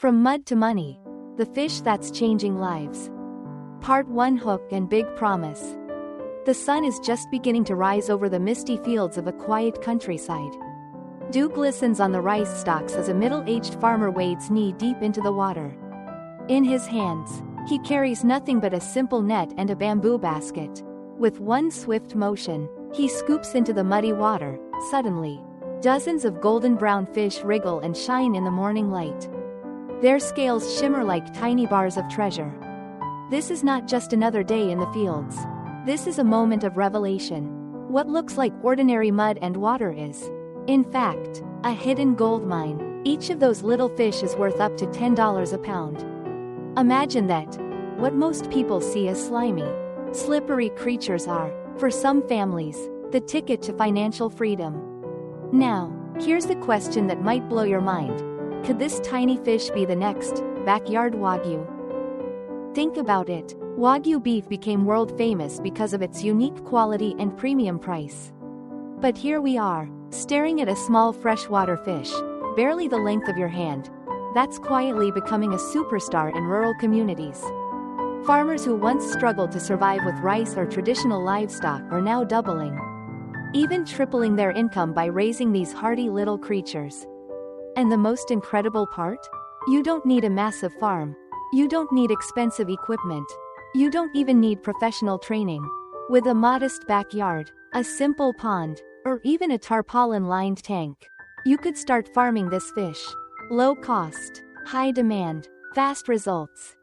From mud to money. The fish that's changing lives. Part 1, Hook and Big Promise. The sun is just beginning to rise over the misty fields of a quiet countryside. Dew glistens on the rice stalks as a middle-aged farmer wades knee-deep into the water. In his hands, he carries nothing but a simple net and a bamboo basket. With one swift motion, he scoops into the muddy water. Suddenly, dozens of golden brown fish wriggle and shine in the morning light. Their scales shimmer like tiny bars of treasure. This is not just another day in the fields. This is a moment of revelation. What looks like ordinary mud and water is, in fact, a hidden gold mine. Each of those little fish is worth up to $10 a pound. Imagine that. What most people see as slimy, slippery creatures are, for some families, the ticket to financial freedom. Now, here's the question that might blow your mind. Could this tiny fish be the next backyard Wagyu? Think about it. Wagyu beef became world famous because of its unique quality and premium price. But here we are, staring at a small freshwater fish, barely the length of your hand, that's quietly becoming a superstar in rural communities. Farmers who once struggled to survive with rice or traditional livestock are now doubling, even tripling their income by raising these hardy little creatures. And the most incredible part? You don't need a massive farm. You don't need expensive equipment. You don't even need professional training. With a modest backyard, a simple pond, or even a tarpaulin-lined tank, you could start farming this fish. Low cost, high demand, fast results.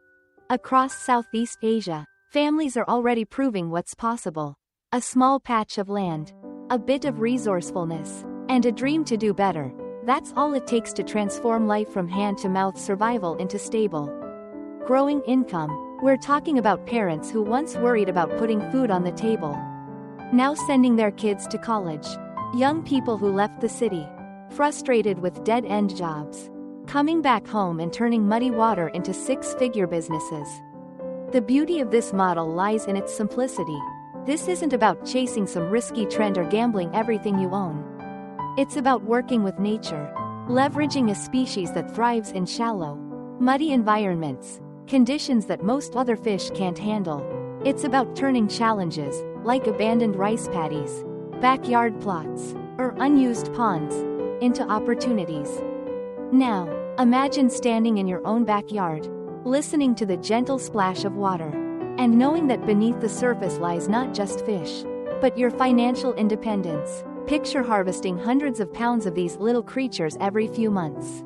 Across Southeast Asia, families are already proving what's possible. A small patch of land, a bit of resourcefulness, and a dream to do better. That's all it takes to transform life from hand-to-mouth survival into stable, growing income. We're talking about parents who once worried about putting food on the table, now sending their kids to college. Young people who left the city, frustrated with dead-end jobs, coming back home and turning muddy water into six-figure businesses. The beauty of this model lies in its simplicity. This isn't about chasing some risky trend or gambling everything you own. It's about working with nature, leveraging a species that thrives in shallow, muddy environments, conditions that most other fish can't handle. It's about turning challenges, like abandoned rice paddies, backyard plots, or unused ponds, into opportunities. Now, imagine standing in your own backyard, listening to the gentle splash of water, and knowing that beneath the surface lies not just fish, but your financial independence. Picture harvesting hundreds of pounds of these little creatures every few months,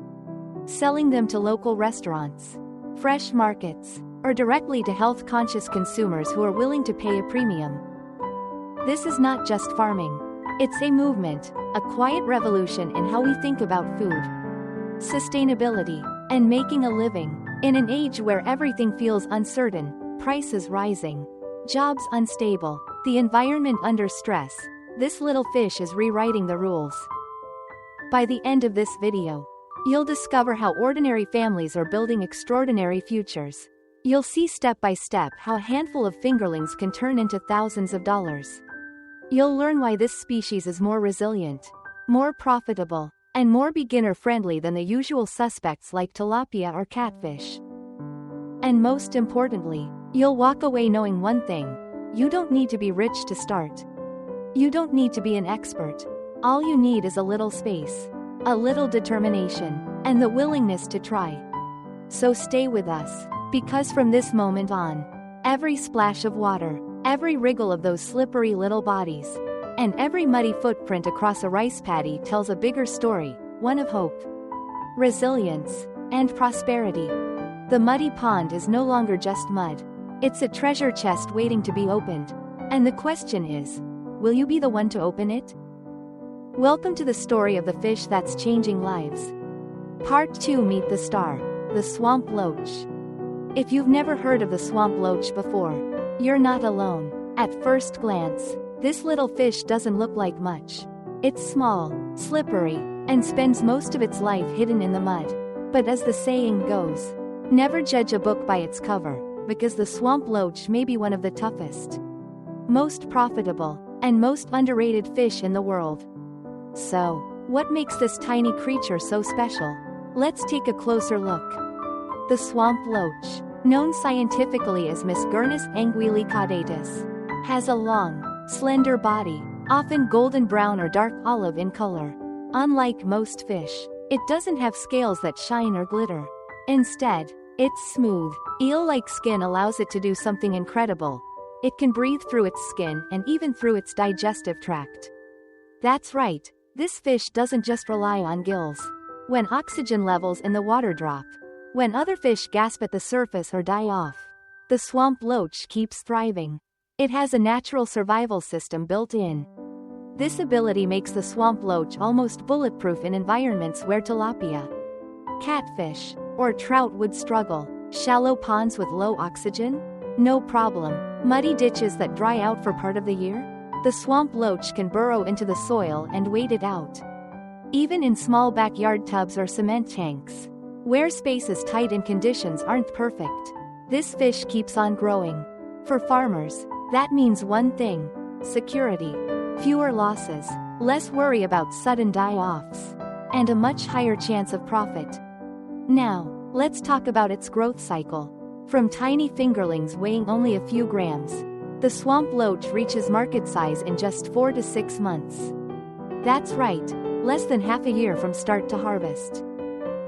selling them to local restaurants, fresh markets, or directly to health-conscious consumers who are willing to pay a premium. This is not just farming. It's a movement, a quiet revolution in how we think about food, sustainability, and making a living. In an age where everything feels uncertain, prices rising, jobs unstable, the environment under stress, this little fish is rewriting the rules. By the end of this video, you'll discover how ordinary families are building extraordinary futures. You'll see step by step how a handful of fingerlings can turn into thousands of dollars. You'll learn why this species is more resilient, more profitable, and more beginner-friendly than the usual suspects like tilapia or catfish. And most importantly, you'll walk away knowing one thing: you don't need to be rich to start. You don't need to be an expert. All you need is a little space, a little determination, and the willingness to try. So stay with us, because from this moment on, every splash of water, every wriggle of those slippery little bodies, and every muddy footprint across a rice paddy tells a bigger story, one of hope, resilience, and prosperity. The muddy pond is no longer just mud. It's a treasure chest waiting to be opened. And the question is, will you be the one to open it? Welcome to the story of the fish that's changing lives. Part 2: Meet the Star, the Swamp Loach. If you've never heard of the swamp loach before, you're not alone. At first glance, this little fish doesn't look like much. It's small, slippery, and spends most of its life hidden in the mud. But as the saying goes, never judge a book by its cover, because the swamp loach may be one of the toughest, most profitable, and most underrated fish in the world. So, what makes this tiny creature so special? Let's take a closer look. The swamp loach, known scientifically as Misgurnus anguillicaudatus, has a long, slender body, often golden brown or dark olive in color. Unlike most fish, it doesn't have scales that shine or glitter. Instead, its smooth, eel-like skin allows it to do something incredible. It can breathe through its skin and even through its digestive tract. That's right, this fish doesn't just rely on gills. When oxygen levels in the water drop, when other fish gasp at the surface or die off, the swamp loach keeps thriving. It has a natural survival system built in. This ability makes the swamp loach almost bulletproof in environments where tilapia, catfish, or trout would struggle. Shallow ponds with low oxygen? No problem. Muddy ditches that dry out for part of the year? The swamp loach can burrow into the soil and wait it out. Even in small backyard tubs or cement tanks, where space is tight and conditions aren't perfect, this fish keeps on growing. For farmers, that means one thing: security. Fewer losses, less worry about sudden die-offs, and a much higher chance of profit. Now, let's talk about its growth cycle. From tiny fingerlings weighing only a few grams, the swamp loach reaches market size in just 4 to 6 months. That's right, less than half a year from start to harvest.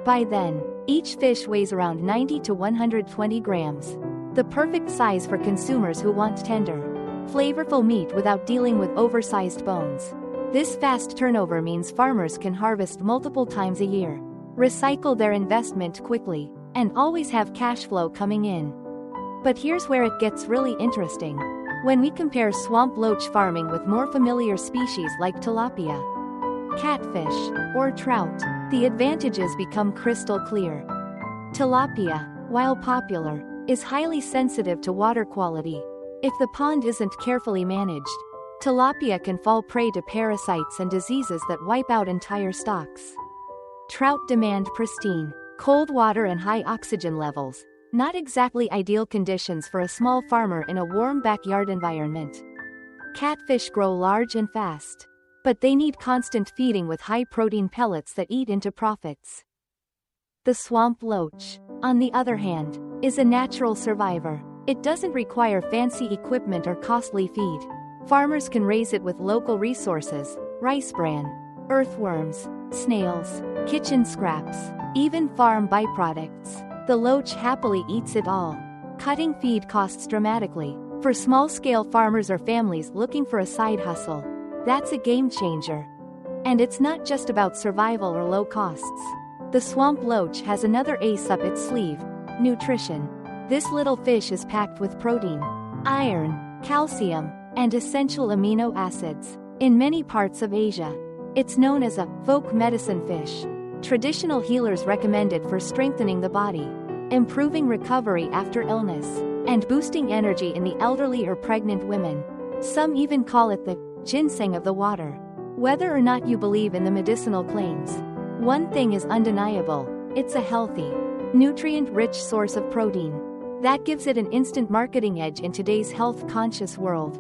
By then, each fish weighs around 90 to 120 grams. The perfect size for consumers who want tender, flavorful meat without dealing with oversized bones. This fast turnover means farmers can harvest multiple times a year, recycle their investment quickly, and always have cash flow coming in. But here's where it gets really interesting. When we compare swamp loach farming with more familiar species like tilapia, catfish, or trout, the advantages become crystal clear. Tilapia, while popular, is highly sensitive to water quality. If the pond isn't carefully managed, tilapia can fall prey to parasites and diseases that wipe out entire stocks. Trout demand pristine, cold water and high oxygen levels, not exactly ideal conditions for a small farmer in a warm backyard environment. Catfish grow large and fast, but they need constant feeding with high-protein pellets that eat into profits. The swamp loach, on the other hand, is a natural survivor. It doesn't require fancy equipment or costly feed. Farmers can raise it with local resources: rice bran, earthworms, snails, kitchen scraps, even farm byproducts. The loach happily eats it all. Cutting feed costs dramatically. For small-scale farmers or families looking for a side hustle, that's a game changer. And it's not just about survival or low costs. The swamp loach has another ace up its sleeve: nutrition. This little fish is packed with protein, iron, calcium, and essential amino acids. In many parts of Asia, it's known as a folk medicine fish. Traditional healers recommend it for strengthening the body, improving recovery after illness, and boosting energy in the elderly or pregnant women. Some even call it the ginseng of the water. Whether or not you believe in the medicinal claims, one thing is undeniable: it's a healthy, nutrient-rich source of protein. That gives it an instant marketing edge in today's health-conscious world.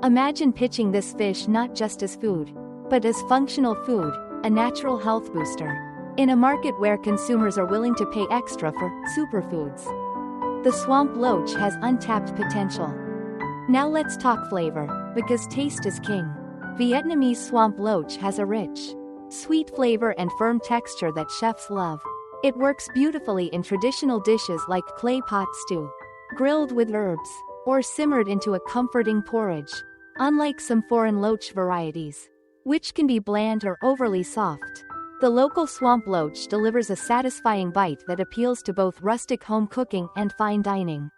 Imagine pitching this fish not just as food, but as functional food, a natural health booster, in a market where consumers are willing to pay extra for superfoods. The swamp loach has untapped potential. Now let's talk flavor, because taste is king. Vietnamese swamp loach has a rich, sweet flavor and firm texture that chefs love. It works beautifully in traditional dishes like clay pot stew, grilled with herbs, or simmered into a comforting porridge. Unlike some foreign loach varieties, which can be bland or overly soft, the local swamp loach delivers a satisfying bite that appeals to both rustic home cooking and fine dining.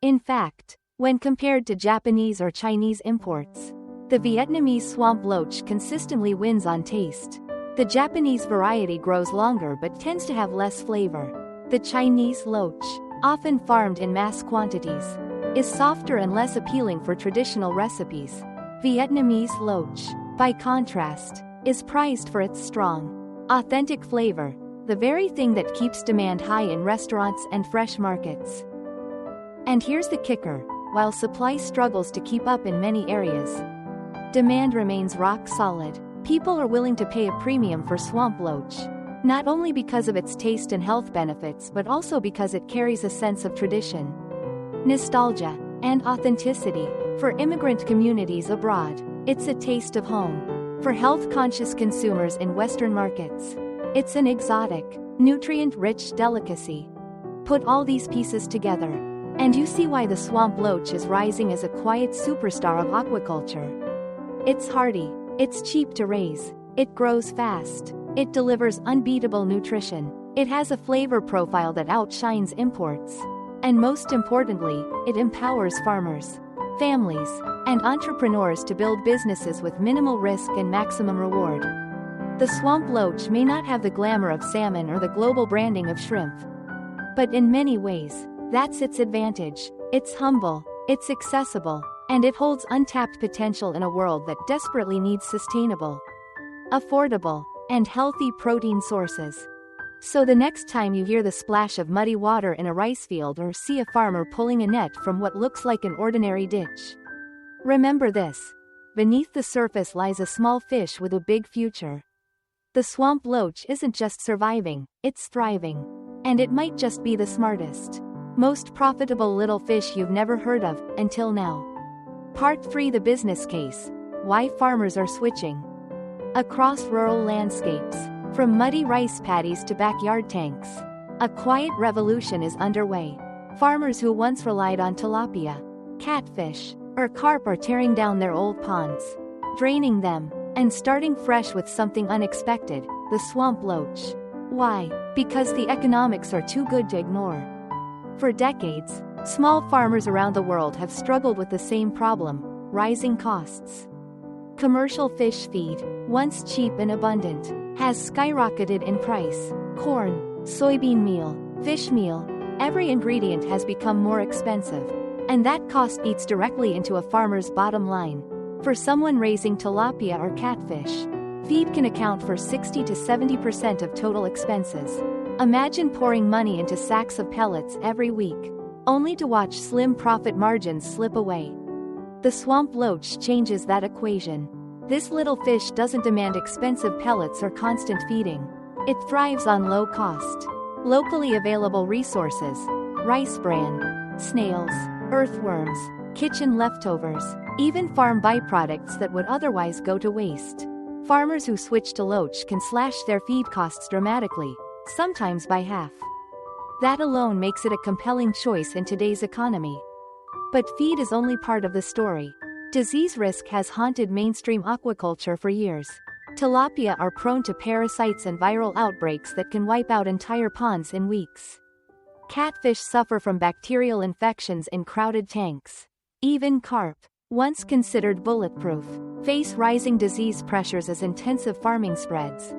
In fact, when compared to Japanese or Chinese imports, the Vietnamese swamp loach consistently wins on taste. The Japanese variety grows longer but tends to have less flavor. The Chinese loach, often farmed in mass quantities, is softer and less appealing for traditional recipes. Vietnamese loach, by contrast, is prized for its strong, authentic flavor, the very thing that keeps demand high in restaurants and fresh markets. And here's the kicker: while supply struggles to keep up in many areas, demand remains rock solid. People are willing to pay a premium for swamp loach. Not only because of its taste and health benefits but also because it carries a sense of tradition, nostalgia, and authenticity. For immigrant communities abroad, it's a taste of home. For health-conscious consumers in Western markets, it's an exotic, nutrient-rich delicacy. Put all these pieces together, and you see why the swamp loach is rising as a quiet superstar of aquaculture. It's hardy, it's cheap to raise, it grows fast, it delivers unbeatable nutrition, it has a flavor profile that outshines imports, and most importantly, it empowers farmers, families, and entrepreneurs to build businesses with minimal risk and maximum reward. The swamp loach may not have the glamour of salmon or the global branding of shrimp, but in many ways, that's its advantage. It's humble, it's accessible, and it holds untapped potential in a world that desperately needs sustainable, affordable, and healthy protein sources. So the next time you hear the splash of muddy water in a rice field or see a farmer pulling a net from what looks like an ordinary ditch, remember this: beneath the surface lies a small fish with a big future. The swamp loach isn't just surviving, it's thriving. And it might just be the smartest, most profitable little fish you've never heard of, until now. Part 3: The business case. Why farmers are switching. Across rural landscapes, from muddy rice paddies to backyard tanks, a quiet revolution is underway. Farmers who once relied on tilapia, catfish, or carp are tearing down their old ponds, draining them, and starting fresh with something unexpected: the swamp loach. Why? Because the economics are too good to ignore. For decades, small farmers around the world have struggled with the same problem: rising costs. Commercial fish feed, once cheap and abundant, has skyrocketed in price. Corn, soybean meal, fish meal, every ingredient has become more expensive. And that cost eats directly into a farmer's bottom line. For someone raising tilapia or catfish, feed can account for 60 to 70% of total expenses. Imagine pouring money into sacks of pellets every week, only to watch slim profit margins slip away. The swamp loach changes that equation. This little fish doesn't demand expensive pellets or constant feeding. It thrives on low-cost, locally available resources: rice bran, snails, earthworms, kitchen leftovers, even farm byproducts that would otherwise go to waste. Farmers who switch to loach can slash their feed costs dramatically, sometimes by half. That alone makes it a compelling choice in today's economy. But feed is only part of the story. Disease risk has haunted mainstream aquaculture for years. Tilapia are prone to parasites and viral outbreaks that can wipe out entire ponds in weeks. Catfish suffer from bacterial infections in crowded tanks. Even carp, once considered bulletproof, face rising disease pressures as intensive farming spreads.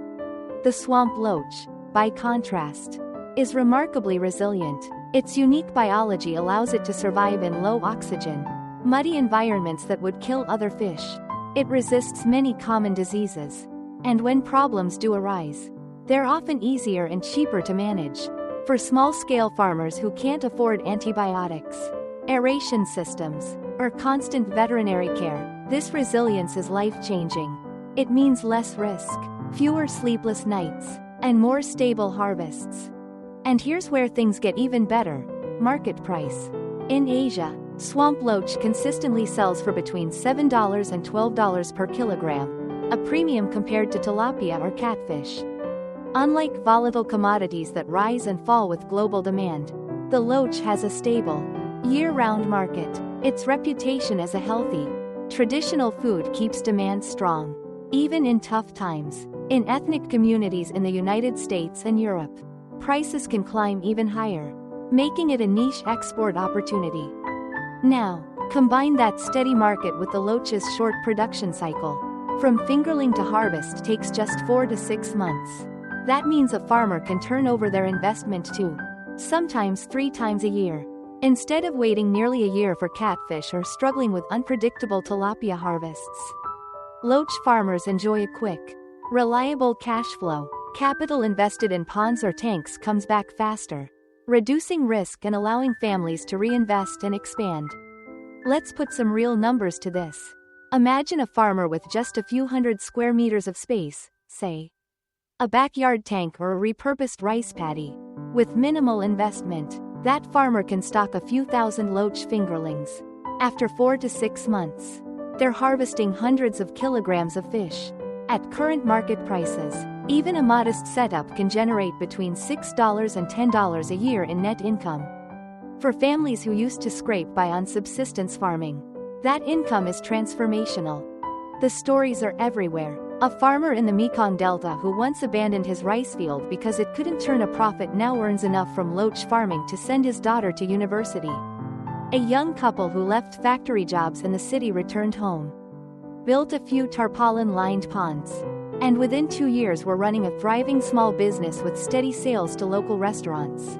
The swamp loach, by contrast, is remarkably resilient. Its unique biology allows it to survive in low oxygen, muddy environments that would kill other fish. It resists many common diseases. And when problems do arise, they're often easier and cheaper to manage. For small-scale farmers who can't afford antibiotics, aeration systems, or constant veterinary care, this resilience is life-changing. It means less risk, fewer sleepless nights, and more stable harvests. And here's where things get even better: market price. In Asia, swamp loach consistently sells for between $7 and $12 per kilogram, a premium compared to tilapia or catfish. Unlike volatile commodities that rise and fall with global demand, the loach has a stable, year-round market. Its reputation as a healthy, traditional food keeps demand strong, even in tough times. In ethnic communities in the United States and Europe, prices can climb even higher, making it a niche export opportunity. Now, combine that steady market with the loach's short production cycle. From fingerling to harvest takes just 4 to 6 months. That means a farmer can turn over their investment 2, sometimes 3 times a year, instead of waiting nearly a year for catfish or struggling with unpredictable tilapia harvests. Loach farmers enjoy a quick, reliable cash flow. Capital invested in ponds or tanks comes back faster, reducing risk and allowing families to reinvest and expand. Let's put some real numbers to this. Imagine a farmer with just a few hundred square meters of space, say A backyard tank or a repurposed rice paddy. With minimal investment, that farmer can stock a few thousand Loach fingerlings. After 4 to 6 months, they're harvesting hundreds of kilograms of fish. At current market prices, even a modest setup can generate between $6 and $10 a year in net income. For families who used to scrape by on subsistence farming, that income is transformational. The stories are everywhere. A farmer in the Mekong Delta who once abandoned his rice field because it couldn't turn a profit now earns enough from Loach farming to send his daughter to university. A young couple who left factory jobs in the city returned home, built a few tarpaulin-lined ponds, and within 2 years were running a thriving small business with steady sales to local restaurants.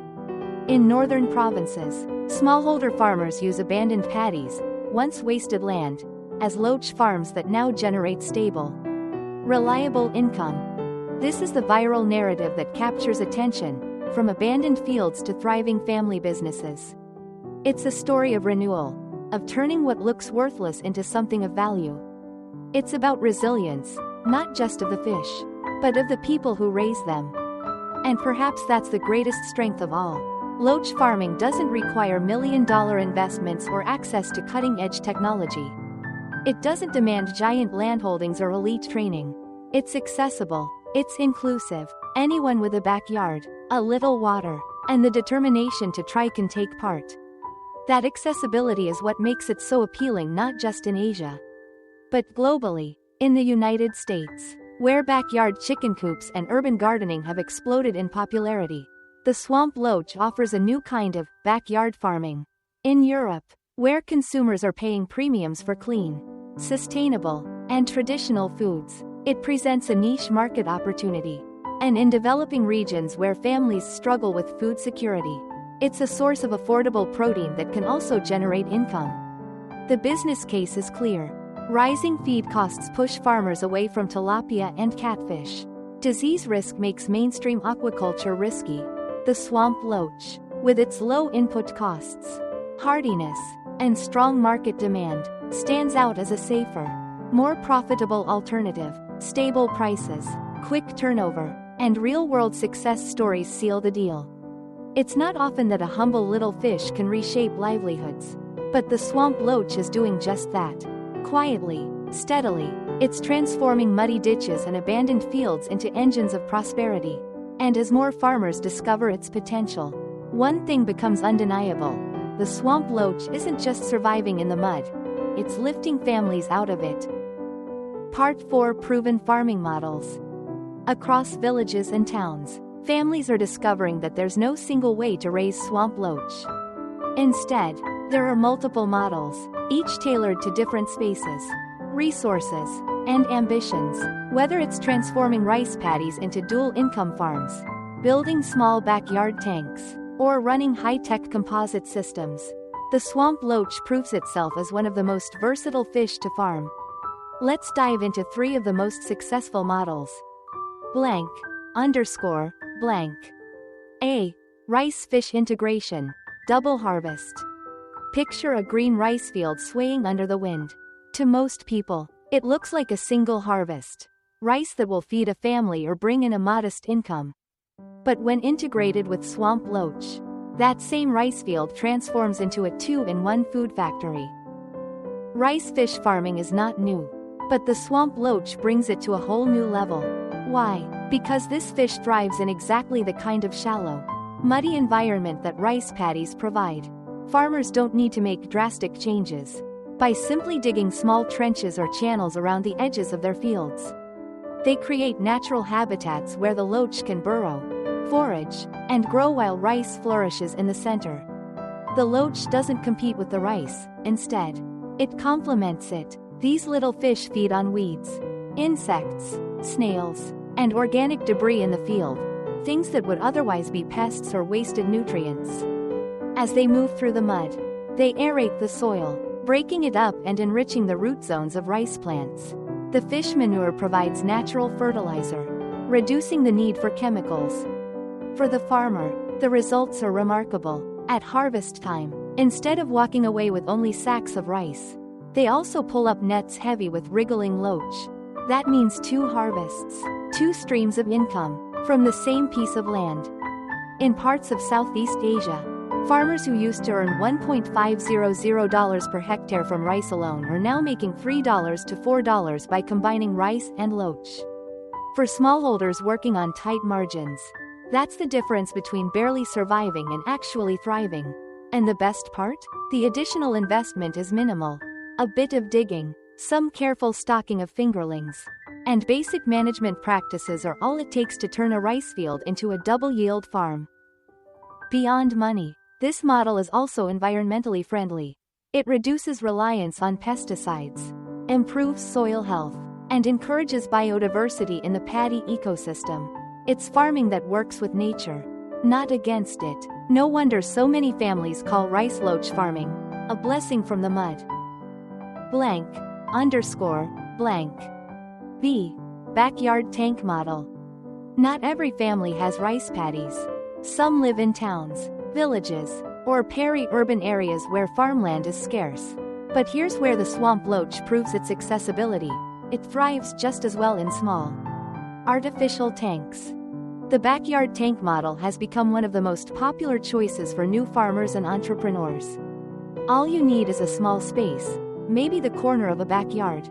In northern provinces, smallholder farmers use abandoned paddies, once wasted land, as Loach farms that now generate stable, reliable income. This is the viral narrative that captures attention, from abandoned fields to thriving family businesses. It's a story of renewal, of turning what looks worthless into something of value. It's about resilience, not just of the fish, but of the people who raise them. And perhaps that's the greatest strength of all. Loach farming doesn't require million-dollar investments or access to cutting-edge technology. It doesn't demand giant landholdings or elite training. It's accessible, it's inclusive. Anyone with a backyard, a little water, and the determination to try can take part. That accessibility is what makes it so appealing not just in Asia, but globally. In the United States, where backyard chicken coops and urban gardening have exploded in popularity, the swamp loach offers a new kind of backyard farming. In Europe, where consumers are paying premiums for clean, sustainable, and traditional foods, it presents a niche market opportunity. And in developing regions where families struggle with food security, it's a source of affordable protein that can also generate income. The business case is clear. Rising feed costs push farmers away from tilapia and catfish. Disease risk makes mainstream aquaculture risky. The swamp loach, with its low input costs, hardiness, and strong market demand, stands out as a safer, more profitable alternative. Stable prices, quick turnover, and real-world success stories seal the deal. It's not often that a humble little fish can reshape livelihoods, but the swamp loach is doing just that. Quietly, steadily, it's transforming muddy ditches and abandoned fields into engines of prosperity. And as more farmers discover its potential, one thing becomes undeniable. The swamp loach isn't just surviving in the mud, it's lifting families out of it. Part 4: Proven Farming Models. Across villages and towns, families are discovering that there's no single way to raise swamp loach. Instead, there are multiple models, each tailored to different spaces, resources, and ambitions. Whether it's transforming rice paddies into dual-income farms, building small backyard tanks, or running high-tech composite systems, the swamp loach proves itself as one of the most versatile fish to farm. Let's dive into 3 of the most successful models. Blank, _ blank. A. Rice-fish integration, double harvest. Picture a green rice field swaying under the wind. To most people, it looks like a single harvest, rice that will feed a family or bring in a modest income. But when integrated with swamp loach, that same rice field transforms into a 2-in-1 food factory. Rice fish farming is not new, but the swamp loach brings it to a whole new level. Why? Because this fish thrives in exactly the kind of shallow, muddy environment that rice paddies provide. Farmers don't need to make drastic changes. By simply digging small trenches or channels around the edges of their fields, they create natural habitats where the loach can burrow, forage, and grow while rice flourishes in the center. The loach doesn't compete with the rice, instead, it complements it. These little fish feed on weeds, insects, snails, and organic debris in the field, things that would otherwise be pests or wasted nutrients. As they move through the mud, they aerate the soil, breaking it up and enriching the root zones of rice plants. The fish manure provides natural fertilizer, reducing the need for chemicals. For the farmer, the results are remarkable. At harvest time, instead of walking away with only sacks of rice, they also pull up nets heavy with wriggling loach. That means 2 harvests, Two streams of income from the same piece of land. In parts of Southeast Asia, farmers who used to earn $1.500 per hectare from rice alone are now making $3 to $4 by combining rice and loach. For smallholders working on tight margins, that's the difference between barely surviving and actually thriving. And the best part? The additional investment is minimal. A bit of digging, some careful stocking of fingerlings, and basic management practices are all it takes to turn a rice field into a double-yield farm. Beyond money, this model is also environmentally friendly. It reduces reliance on pesticides, improves soil health, and encourages biodiversity in the paddy ecosystem. It's farming that works with nature, not against it. No wonder so many families call rice loach farming a blessing from the mud. _blank. B. Backyard tank model. Not every family has rice paddies. Some live in towns, villages, or peri-urban areas where farmland is scarce. But here's where the swamp loach proves its accessibility. It thrives just as well in small, artificial tanks. The backyard tank model has become one of the most popular choices for new farmers and entrepreneurs. All you need is a small space, maybe the corner of a backyard,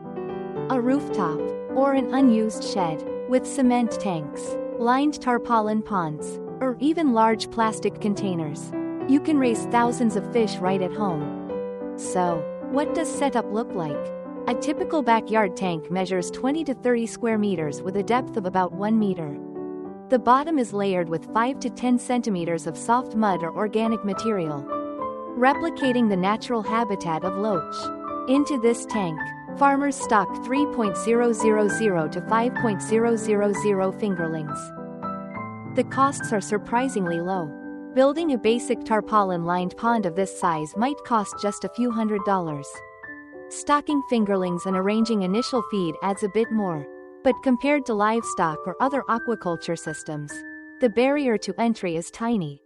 a rooftop, or an unused shed, with cement tanks, lined tarpaulin ponds, or even large plastic containers. You can raise thousands of fish right at home. So, what does setup look like? A typical backyard tank measures 20 to 30 square meters with a depth of about 1 meter. The bottom is layered with 5 to 10 centimeters of soft mud or organic material, replicating the natural habitat of loach. Into this tank, farmers stock 3.000 to 5.000 fingerlings. The costs are surprisingly low. Building a basic tarpaulin-lined pond of this size might cost just a few $100s. Stocking fingerlings and arranging initial feed adds a bit more. But compared to livestock or other aquaculture systems, the barrier to entry is tiny.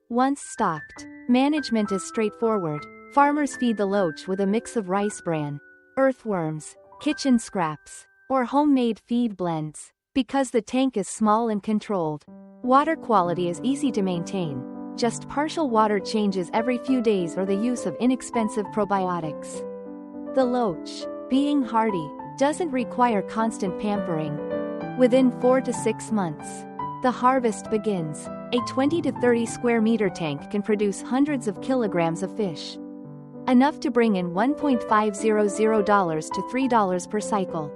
Once stocked, management is straightforward. Farmers feed the loach with a mix of rice bran, earthworms, kitchen scraps, or homemade feed blends. Because the tank is small and controlled, water quality is easy to maintain. Just partial water changes every few days or the use of inexpensive probiotics. The loach, being hardy, doesn't require constant pampering. Within 4 to 6 months, the harvest begins. A 20 to 30 square meter tank can produce hundreds of kilograms of fish, enough to bring in $1.500 to $3 per cycle.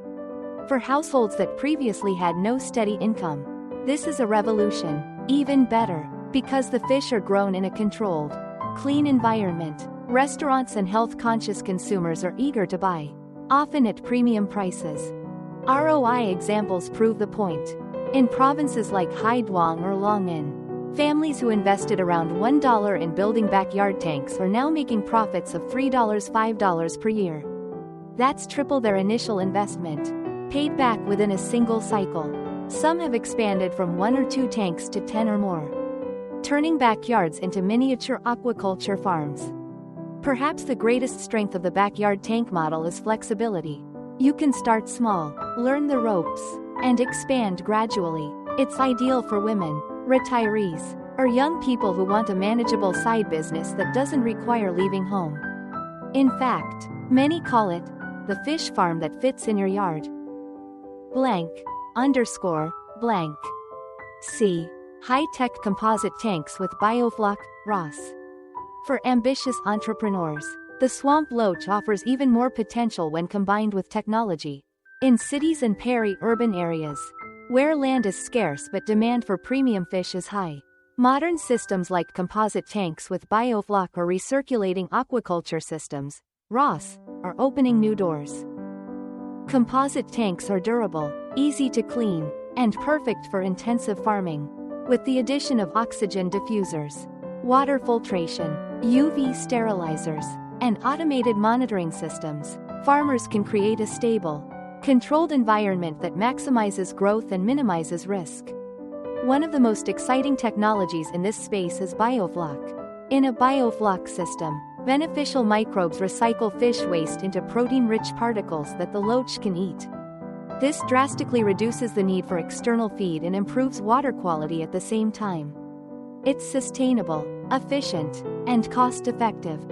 For households that previously had no steady income, this is a revolution. Even better, because the fish are grown in a controlled, clean environment, restaurants and health-conscious consumers are eager to buy, often at premium prices. ROI examples prove the point. In provinces like Haiduang or Long'an, families who invested around $1 in building backyard tanks are now making profits of $3-5 per year. That's triple their initial investment, paid back within a single cycle. Some have expanded from 1 or 2 tanks to 10 or more, turning backyards into miniature aquaculture farms. Perhaps the greatest strength of the backyard tank model is flexibility. You can start small, learn the ropes, and expand gradually. It's ideal for women, retirees, or young people who want a manageable side business that doesn't require leaving home. In fact, many call it the fish farm that fits in your yard. _blank. C. High-tech composite tanks with biofloc, ROS. For ambitious entrepreneurs, the swamp loach offers even more potential when combined with technology. In cities and peri-urban areas, where land is scarce but demand for premium fish is high, modern systems like composite tanks with biofloc or recirculating aquaculture systems, ROS, are opening new doors. Composite tanks are durable, easy to clean, and perfect for intensive farming. With the addition of oxygen diffusers, water filtration, UV sterilizers, and automated monitoring systems, farmers can create a stable, controlled environment that maximizes growth and minimizes risk. One of the most exciting technologies in this space is biofloc. In a biofloc system, beneficial microbes recycle fish waste into protein-rich particles that the loach can eat. This drastically reduces the need for external feed and improves water quality at the same time. It's sustainable, efficient, and cost-effective.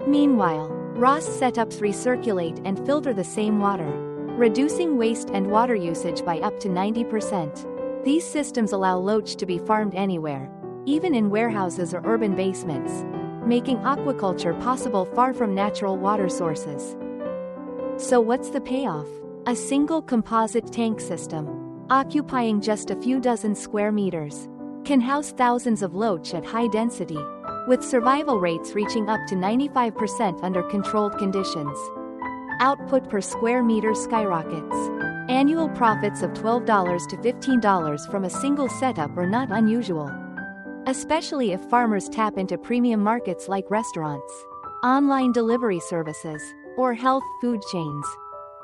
Meanwhile, ROS setups recirculate and filter the same water, reducing waste and water usage by up to 90%. These systems allow Loach to be farmed anywhere, even in warehouses or urban basements, making aquaculture possible far from natural water sources. So what's the payoff? A single composite tank system, occupying just a few dozen square meters, can house thousands of Loach at high density, with survival rates reaching up to 95% under controlled conditions. Output per square meter skyrockets. Annual profits of $12 to $15 from a single setup are not unusual, especially if farmers tap into premium markets like restaurants, online delivery services, or health food chains.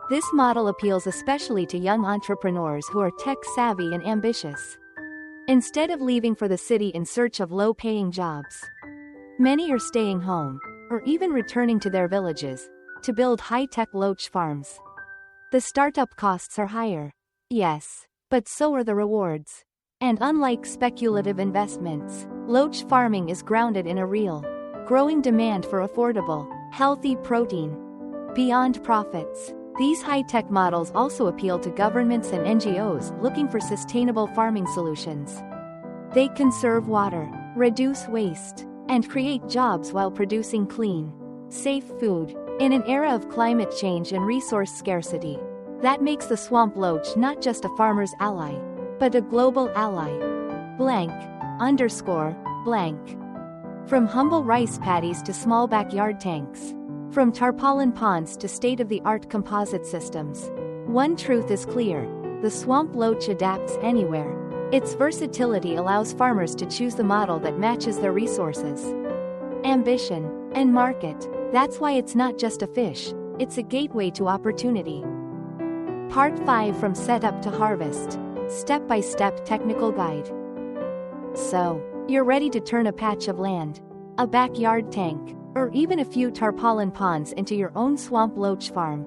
This model appeals especially to young entrepreneurs who are tech-savvy and ambitious. Instead of leaving for the city in search of low-paying jobs, many are staying home, or even returning to their villages, to build high-tech Loach farms. The startup costs are higher, yes, but so are the rewards. And unlike speculative investments, Loach farming is grounded in a real, growing demand for affordable, healthy protein. Beyond profits, these high-tech models also appeal to governments and NGOs looking for sustainable farming solutions. They conserve water, reduce waste, and create jobs while producing clean, safe food. In an era of climate change and resource scarcity, that makes the swamp Loach not just a farmer's ally, but a global ally. Blank_blank. From humble rice paddies to small backyard tanks, from tarpaulin ponds to state-of-the-art composite systems, one truth is clear: the swamp Loach adapts anywhere. Its versatility allows farmers to choose the model that matches their resources, ambition, and market. That's why it's not just a fish, it's a gateway to opportunity. Part 5: From Setup to Harvest. Step-by-step technical guide. So, you're ready to turn a patch of land, a backyard tank, or even a few tarpaulin ponds into your own swamp Loach farm.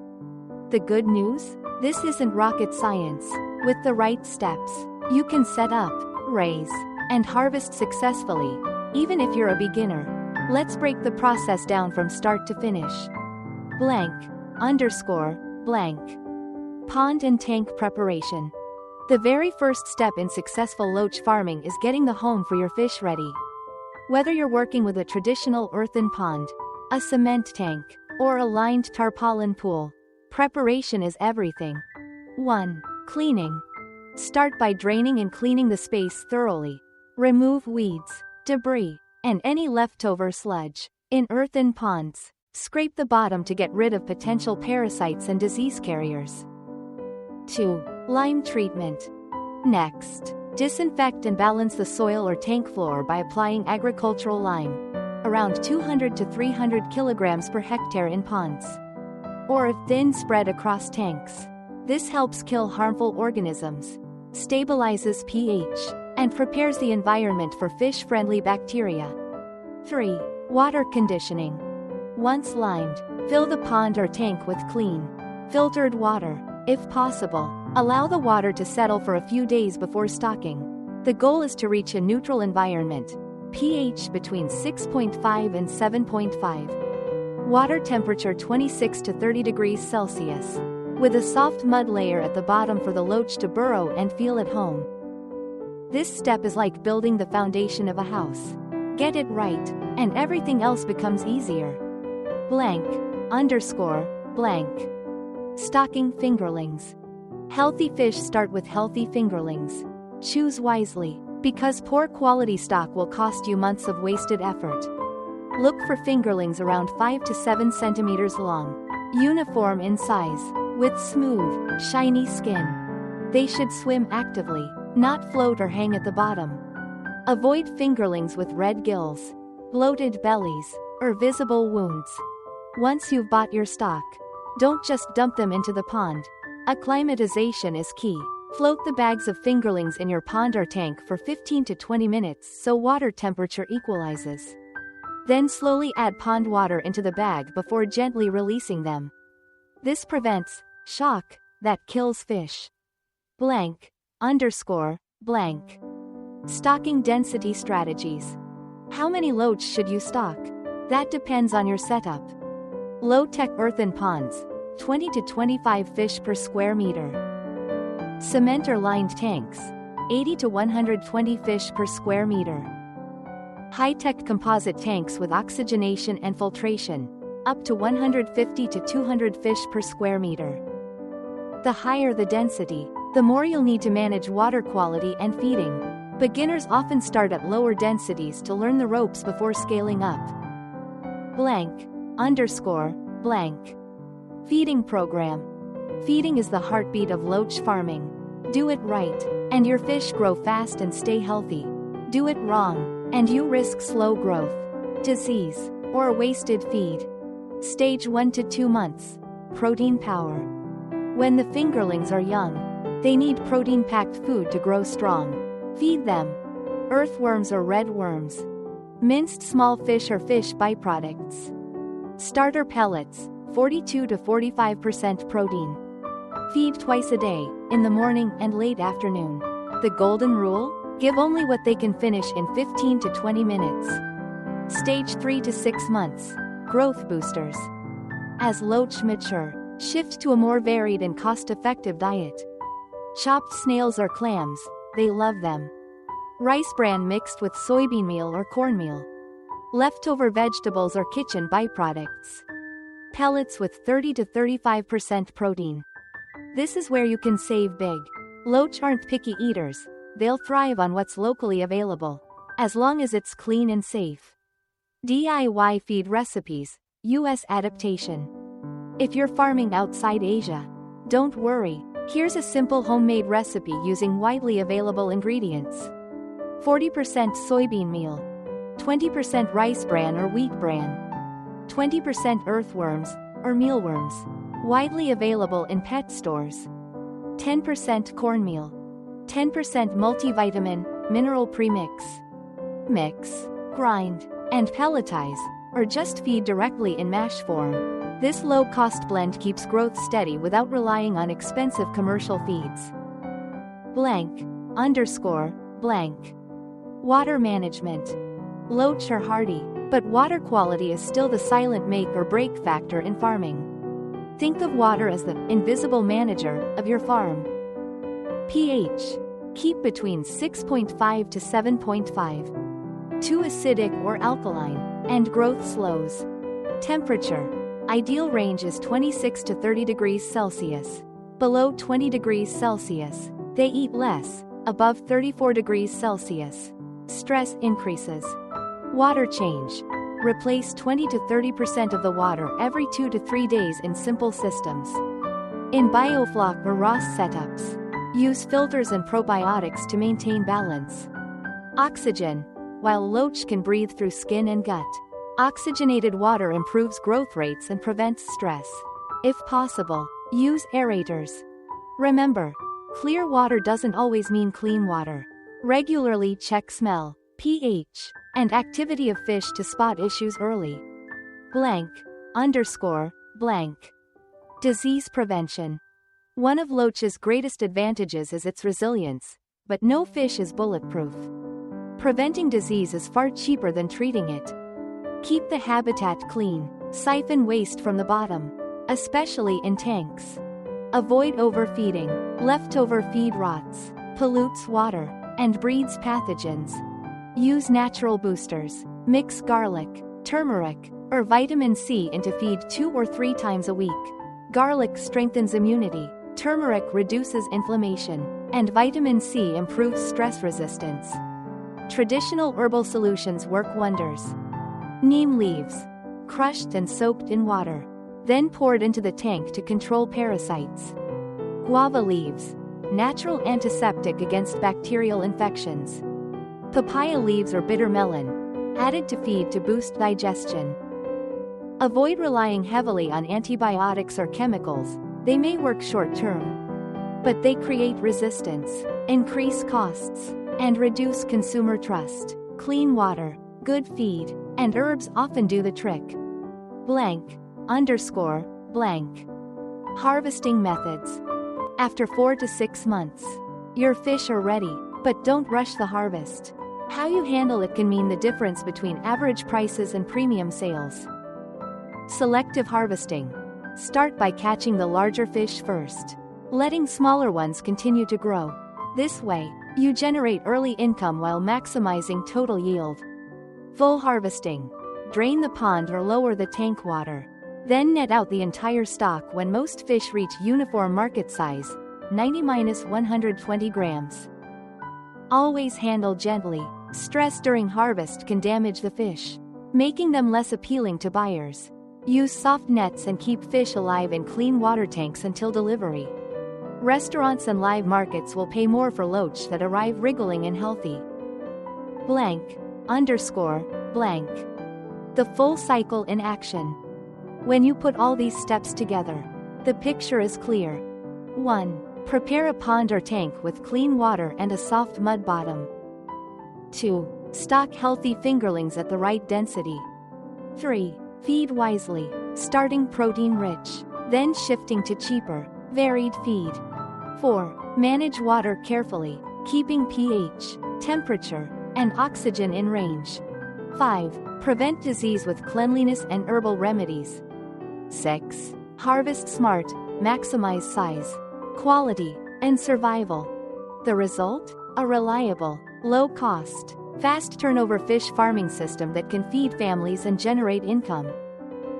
The good news? This isn't rocket science. With the right steps, you can set up, raise, and harvest successfully, even if you're a beginner. Let's break the process down from start to finish. Blank_blank. Pond and tank preparation. The very first step in successful Loach farming is getting the home for your fish ready. Whether you're working with a traditional earthen pond, a cement tank, or a lined tarpaulin pool, preparation is everything. 1. Cleaning. Start by draining and cleaning the space thoroughly. Remove weeds, debris, and any leftover sludge. In earthen ponds, scrape the bottom to get rid of potential parasites and disease carriers. 2. Lime treatment. Next, disinfect and balance the soil or tank floor by applying agricultural lime, around 200 to 300 kilograms per hectare in ponds, or a thin spread across tanks. This helps kill harmful organisms, stabilizes pH, and prepares the environment for fish-friendly bacteria. 3. Water conditioning. Once limed, fill the pond or tank with clean, filtered water. If possible, allow the water to settle for a few days before stocking. The goal is to reach a neutral environment, pH between 6.5 and 7.5. Water temperature 26 to 30 degrees Celsius, with a soft mud layer at the bottom for the Loach to burrow and feel at home. This step is like building the foundation of a house. Get it right, and everything else becomes easier. Blank_blank. Stocking fingerlings. Healthy fish start with healthy fingerlings. Choose wisely, because poor quality stock will cost you months of wasted effort. Look for fingerlings around 5 to 7 centimeters long, uniform in size, with smooth, shiny skin. They should swim actively, not float or hang at the bottom. Avoid fingerlings with red gills, bloated bellies, or visible wounds. Once you've bought your stock, don't just dump them into the pond. Acclimatization is key. Float the bags of fingerlings in your pond or tank for 15 to 20 minutes so water temperature equalizes. Then slowly add pond water into the bag before gently releasing them. This prevents shock that kills fish. Blank, underscore, blank. Stocking density strategies. How many loach should you stock? That depends on your setup. Low-tech earthen ponds, 20 to 25 fish per square meter. Cement or lined tanks, 80 to 120 fish per square meter. High-tech composite tanks with oxygenation and filtration, up to 150 to 200 fish per square meter. The higher the density, the more you'll need to manage water quality and feeding. Beginners often start at lower densities to learn the ropes before scaling up. Blank, underscore, blank. Feeding program. Feeding is the heartbeat of loach farming. Do it right, and your fish grow fast and stay healthy. Do it wrong, and you risk slow growth, disease, or a wasted feed. Stage 1 to 2 months. Protein power. When the fingerlings are young, they need protein-packed food to grow strong. Feed them earthworms or red worms, minced small fish or fish byproducts. Starter pellets, 42 to 45% protein. Feed twice a day, in the morning and late afternoon. The golden rule? Give only what they can finish in 15 to 20 minutes. Stage 3 to 6 months. Growth boosters. As loach mature, shift to a more varied and cost-effective diet. Chopped snails or clams, they love them. Rice bran mixed with soybean meal or cornmeal. Leftover vegetables or kitchen byproducts. Pellets with 30 to 35% protein. This is where you can save big. Loach aren't picky eaters, they'll thrive on what's locally available, as long as it's clean and safe. DIY feed recipes, US adaptation. If you're farming outside Asia, don't worry, here's a simple homemade recipe using widely available ingredients. 40% soybean meal. 20% rice bran or wheat bran. 20% earthworms, or mealworms, widely available in pet stores. 10% cornmeal. 10% multivitamin, mineral premix. Mix, grind, and pelletize, or just feed directly in mash form. This low-cost blend keeps growth steady without relying on expensive commercial feeds. Blank, underscore, blank. Water management. Loach are hardy, but water quality is still the silent make or break factor in farming. Think of water as the invisible manager of your farm. pH. Keep between 6.5 to 7.5. Too acidic or alkaline, and growth slows. Temperature. Ideal range is 26 to 30 degrees Celsius. Below 20 degrees Celsius, they eat less. Above 34 degrees Celsius, stress increases. Water change. Replace 20 to 30% of the water every 2 to 3 days in simple systems. In biofloc or ROS setups, use filters and probiotics to maintain balance. Oxygen. While loach can breathe through skin and gut, oxygenated water improves growth rates and prevents stress. If possible, use aerators. Remember, clear water doesn't always mean clean water. Regularly check smell, pH, and activity of fish to spot issues early. Blank, underscore, blank. Disease prevention. One of loach's greatest advantages is its resilience, but no fish is bulletproof. Preventing disease is far cheaper than treating it. Keep the habitat clean, siphon waste from the bottom, especially in tanks. Avoid overfeeding. Leftover feed rots, pollutes water, and breeds pathogens. Use natural boosters. Mix garlic, turmeric, or vitamin C into feed 2 or 3 times a week. Garlic strengthens immunity, turmeric reduces inflammation, and vitamin C improves stress resistance. Traditional herbal solutions work wonders. Neem leaves, crushed and soaked in water, then poured into the tank to control parasites. Guava leaves, natural antiseptic against bacterial infections. Papaya leaves or bitter melon, added to feed to boost digestion. Avoid relying heavily on antibiotics or chemicals. They may work short-term, but they create resistance, increase costs, and reduce consumer trust. Clean water, good feed, and herbs often do the trick. Blank, underscore, blank. Harvesting methods. After 4 to 6 months, your fish are ready, but don't rush the harvest. How you handle it can mean the difference between average prices and premium sales. Selective harvesting. Start by catching the larger fish first, letting smaller ones continue to grow. This way, you generate early income while maximizing total yield. Full harvesting. Drain the pond or lower the tank water. Then net out the entire stock when most fish reach uniform market size, 90–120 grams. Always handle gently. Stress during harvest can damage the fish, making them less appealing to buyers. Use soft nets and keep fish alive in clean water tanks until delivery. Restaurants and live markets will pay more for loach that arrive wriggling and healthy. _blank. The full cycle in action. When you put all these steps together, the picture is clear. 1. Prepare a pond or tank with clean water and a soft mud bottom. 2. Stock healthy fingerlings at the right density. 3. Feed wisely, starting protein-rich, then shifting to cheaper, varied feed. 4. Manage water carefully, keeping pH, temperature, and oxygen in range. 5. Prevent disease with cleanliness and herbal remedies. 6. Harvest smart, maximize size, quality, and survival. The result? A reliable, low-cost, fast turnover fish farming system that can feed families and generate income,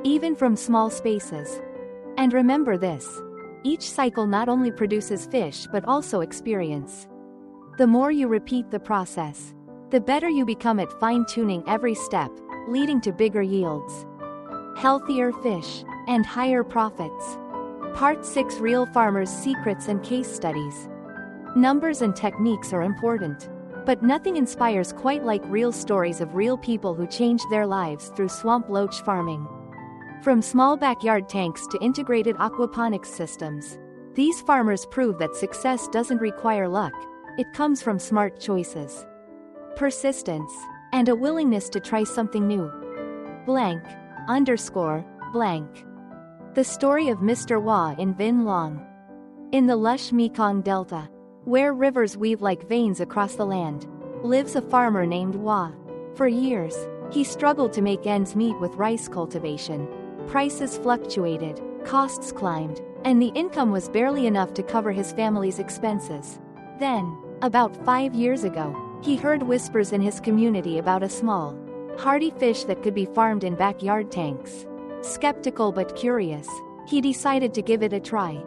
even from small spaces. And remember this: each cycle not only produces fish but also experience. The more you repeat the process, the better you become at fine-tuning every step, leading to bigger yields, healthier fish, and higher profits. Part 6: Real Farmers' Secrets and Case Studies. Numbers and techniques are important, but nothing inspires quite like real stories of real people who changed their lives through swamp loach farming. From small backyard tanks to integrated aquaponics systems, these farmers prove that success doesn't require luck, it comes from smart choices, persistence, and a willingness to try something new. _blank. The story of Mr. Wah in Vinh Long. In the lush Mekong Delta, where rivers weave like veins across the land, lives a farmer named Wah. For years, he struggled to make ends meet with rice cultivation. Prices fluctuated, costs climbed, and the income was barely enough to cover his family's expenses. Then, about 5 years ago, he heard whispers in his community about a small, hardy fish that could be farmed in backyard tanks. Skeptical but curious, he decided to give it a try.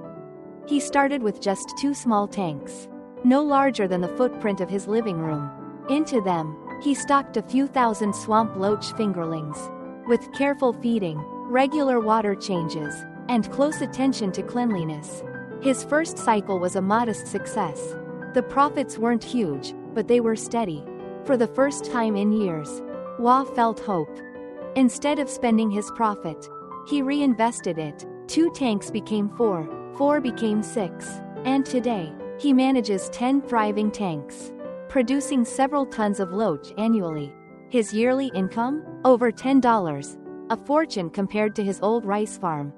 He started with just 2 small tanks, no larger than the footprint of his living room. Into them, he stocked a few thousand swamp loach fingerlings. With careful feeding, regular water changes, and close attention to cleanliness, his first cycle was a modest success. The profits weren't huge, but they were steady. For the first time in years, Wah felt hope. Instead of spending his profit, he reinvested it. 2 tanks became 4, 4 became 6, and today, he manages 10 thriving tanks, producing several tons of loach annually. His yearly income? Over $10, a fortune compared to his old rice farm.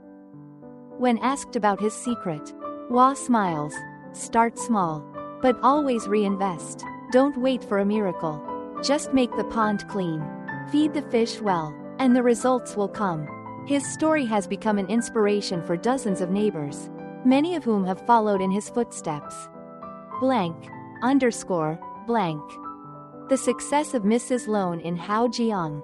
When asked about his secret, Wah smiles. Start small, but always reinvest. Don't wait for a miracle. Just make the pond clean, feed the fish well, and the results will come. His story has become an inspiration for dozens of neighbors, many of whom have followed in his footsteps. _blank. The success of Mrs. Loan in Haojiang.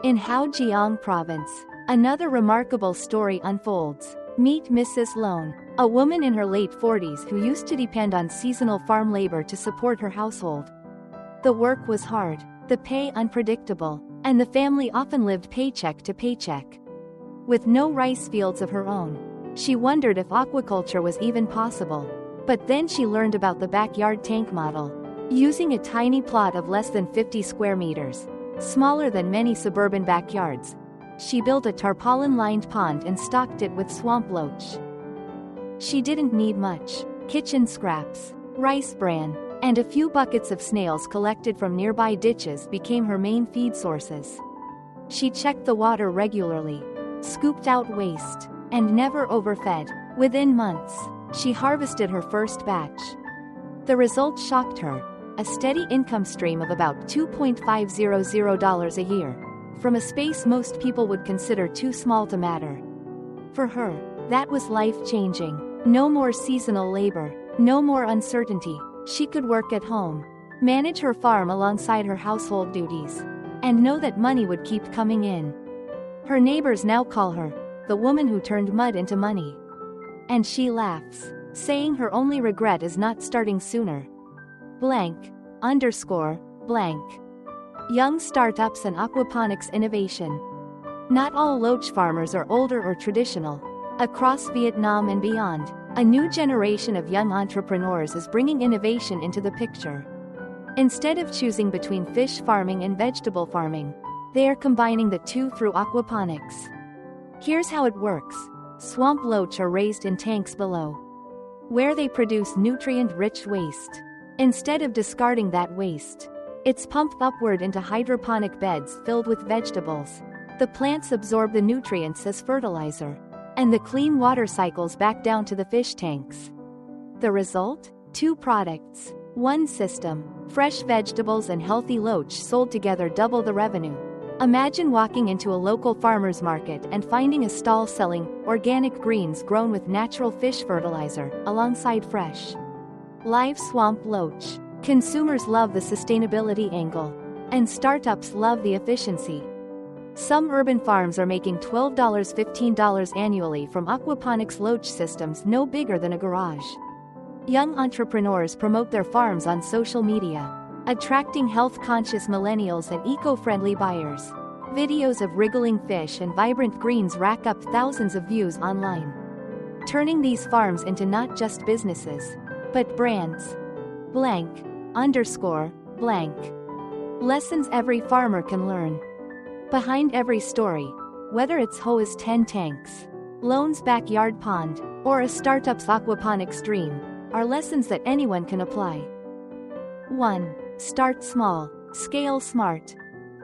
In Haojiang province, another remarkable story unfolds. Meet Mrs. Loan, a woman in her late 40s who used to depend on seasonal farm labor to support her household. The work was hard, the pay unpredictable, and the family often lived paycheck to paycheck. With no rice fields of her own, she wondered if aquaculture was even possible. But then she learned about the backyard tank model. Using a tiny plot of less than 50 square meters, smaller than many suburban backyards, she built a tarpaulin-lined pond and stocked it with swamp loach. She didn't need much: kitchen scraps, rice bran, and a few buckets of snails collected from nearby ditches became her main feed sources. She checked the water regularly, scooped out waste, and never overfed. Within months, she harvested her first batch. The result shocked her: a steady income stream of about $2.500 a year, from a space most people would consider too small to matter. For her, that was life-changing. No more seasonal labor, no more uncertainty. She could work at home, manage her farm alongside her household duties, and know that money would keep coming in. Her neighbors now call her the woman who turned mud into money. And she laughs, saying her only regret is not starting sooner. Blank, underscore, blank. Young startups and aquaponics innovation. Not all Loach farmers are older or traditional. Across Vietnam and beyond, a new generation of young entrepreneurs is bringing innovation into the picture. Instead of choosing between fish farming and vegetable farming, they are combining the two through aquaponics. Here's how it works. Swamp loach are raised in tanks below, where they produce nutrient-rich waste. Instead of discarding that waste, it's pumped upward into hydroponic beds filled with vegetables. The plants absorb the nutrients as fertilizer, and the clean water cycles back down to the fish tanks. The result? 2 products, 1 system. Fresh vegetables and healthy loach sold together double the revenue. Imagine walking into a local farmer's market and finding a stall selling organic greens grown with natural fish fertilizer, alongside fresh, live swamp loach. Consumers love the sustainability angle, and startups love the efficiency. Some urban farms are making $12–15 annually from aquaponics loach systems no bigger than a garage. Young entrepreneurs promote their farms on social media, attracting health-conscious millennials and eco-friendly buyers. Videos of wriggling fish and vibrant greens rack up thousands of views online, turning these farms into not just businesses, but brands. Blank, underscore, blank. Lessons every farmer can learn. Behind every story, whether it's Hoa's 10 tanks, Lone's backyard pond, or a startup's aquaponics dream, are lessons that anyone can apply. 1. Start small, scale smart.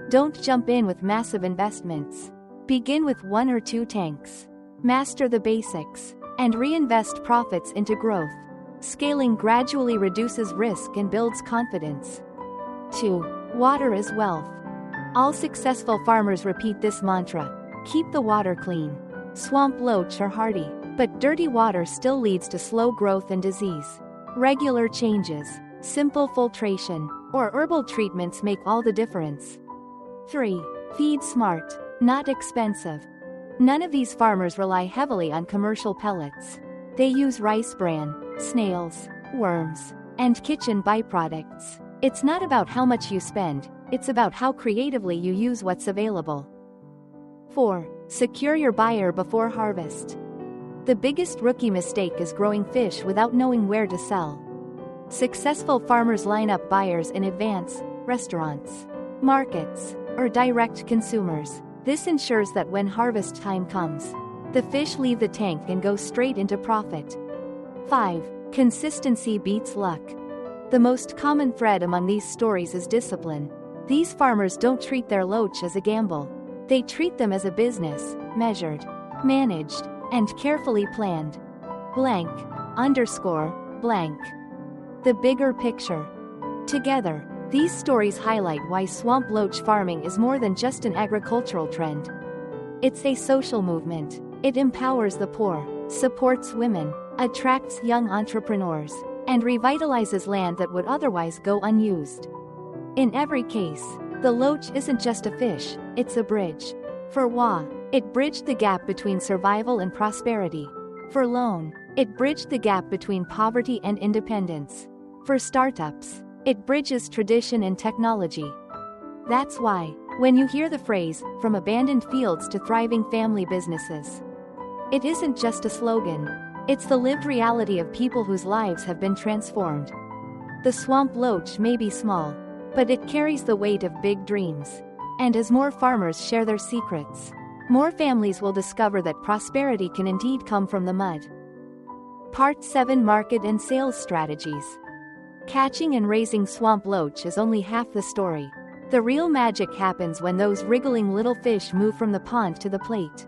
Don't jump in with massive investments. Begin with 1 or 2 tanks. Master the basics, and reinvest profits into growth. Scaling gradually reduces risk and builds confidence. 2. Water is wealth. All successful farmers repeat this mantra: keep the water clean. Swamp loach are hardy, but dirty water still leads to slow growth and disease. Regular changes, simple filtration, or herbal treatments make all the difference. 3. Feed smart, not expensive. None of these farmers rely heavily on commercial pellets. They use rice bran, snails, worms, and kitchen byproducts. It's not about how much you spend, it's about how creatively you use what's available. 4. Secure your buyer before harvest. The biggest rookie mistake is growing fish without knowing where to sell. Successful farmers line up buyers in advance: restaurants, markets, or direct consumers. This ensures that when harvest time comes, the fish leave the tank and go straight into profit. 5. Consistency beats luck. The most common thread among these stories is discipline. These farmers don't treat their loach as a gamble. They treat them as a business, measured, managed, and carefully planned. Blank, underscore, blank. The bigger picture. Together, these stories highlight why swamp loach farming is more than just an agricultural trend. It's a social movement. It empowers the poor, supports women, attracts young entrepreneurs, and revitalizes land that would otherwise go unused. In every case, the loach isn't just a fish, it's a bridge. For Wa, it bridged the gap between survival and prosperity. For Lone, it bridged the gap between poverty and independence. For startups, it bridges tradition and technology. That's why, when you hear the phrase, from abandoned fields to thriving family businesses, it isn't just a slogan. It's the lived reality of people whose lives have been transformed. The swamp loach may be small, but it carries the weight of big dreams. And as more farmers share their secrets, more families will discover that prosperity can indeed come from the mud. Part 7: Market and Sales Strategies. Catching and raising swamp loach is only half the story. The real magic happens when those wriggling little fish move from the pond to the plate.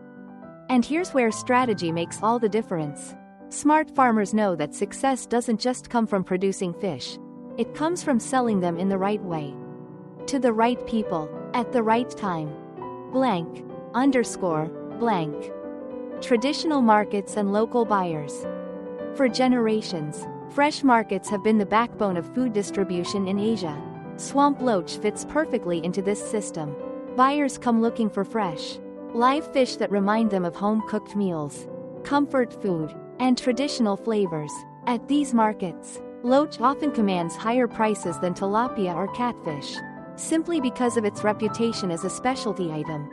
And here's where strategy makes all the difference. Smart farmers know that success doesn't just come from producing fish. It comes from selling them in the right way. To the right people, at the right time. Blank, underscore, blank. Traditional markets and local buyers. For generations, fresh markets have been the backbone of food distribution in Asia. Swamp Loach fits perfectly into this system. Buyers come looking for fresh, live fish that remind them of home-cooked meals, comfort food, and traditional flavors. At these markets, Loach often commands higher prices than tilapia or catfish, simply because of its reputation as a specialty item.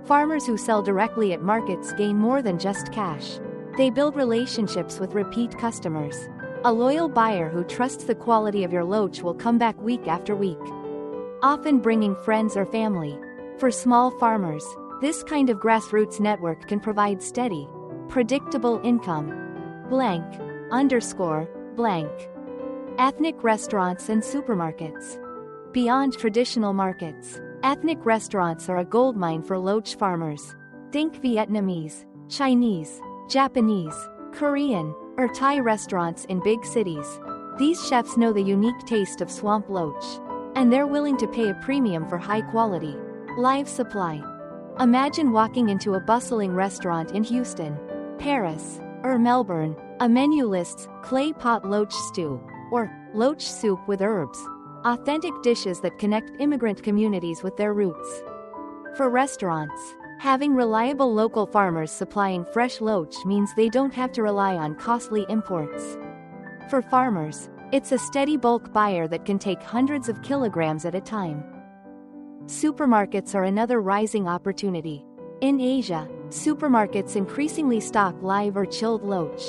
Farmers who sell directly at markets gain more than just cash. They build relationships with repeat customers. A loyal buyer who trusts the quality of your Loach will come back week after week, often bringing friends or family. For small farmers, this kind of grassroots network can provide steady, predictable income. Blank, underscore, blank. Ethnic restaurants and supermarkets. Beyond traditional markets, ethnic restaurants are a goldmine for Loach farmers. Think Vietnamese, Chinese, Japanese, Korean, or Thai restaurants in big cities. These chefs know the unique taste of Swamp Loach, and they're willing to pay a premium for high quality, live supply. Imagine walking into a bustling restaurant in Houston, Paris, or Melbourne. A menu lists clay pot Loach stew, or Loach soup with herbs, authentic dishes that connect immigrant communities with their roots. For restaurants, having reliable local farmers supplying fresh Loach means they don't have to rely on costly imports. For farmers, it's a steady bulk buyer that can take hundreds of kilograms at a time. Supermarkets are another rising opportunity. In Asia, supermarkets increasingly stock live or chilled Loach,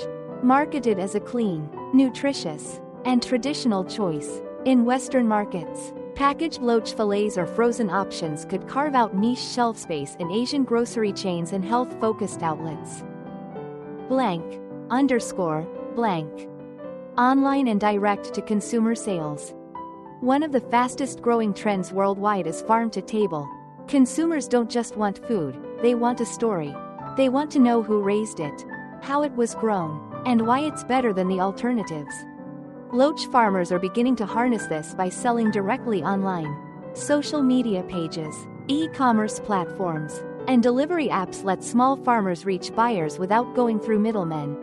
marketed as a clean, nutritious, and traditional choice. In Western markets, packaged Loach fillets or frozen options could carve out niche shelf space in Asian grocery chains and health-focused outlets. Blank, underscore, blank. Online and direct-to-consumer sales. One of the fastest-growing trends worldwide is farm-to-table. Consumers don't just want food, they want a story. They want to know who raised it, how it was grown, and why it's better than the alternatives. Loach farmers are beginning to harness this by selling directly online. Social media pages, e-commerce platforms, and delivery apps let small farmers reach buyers without going through middlemen.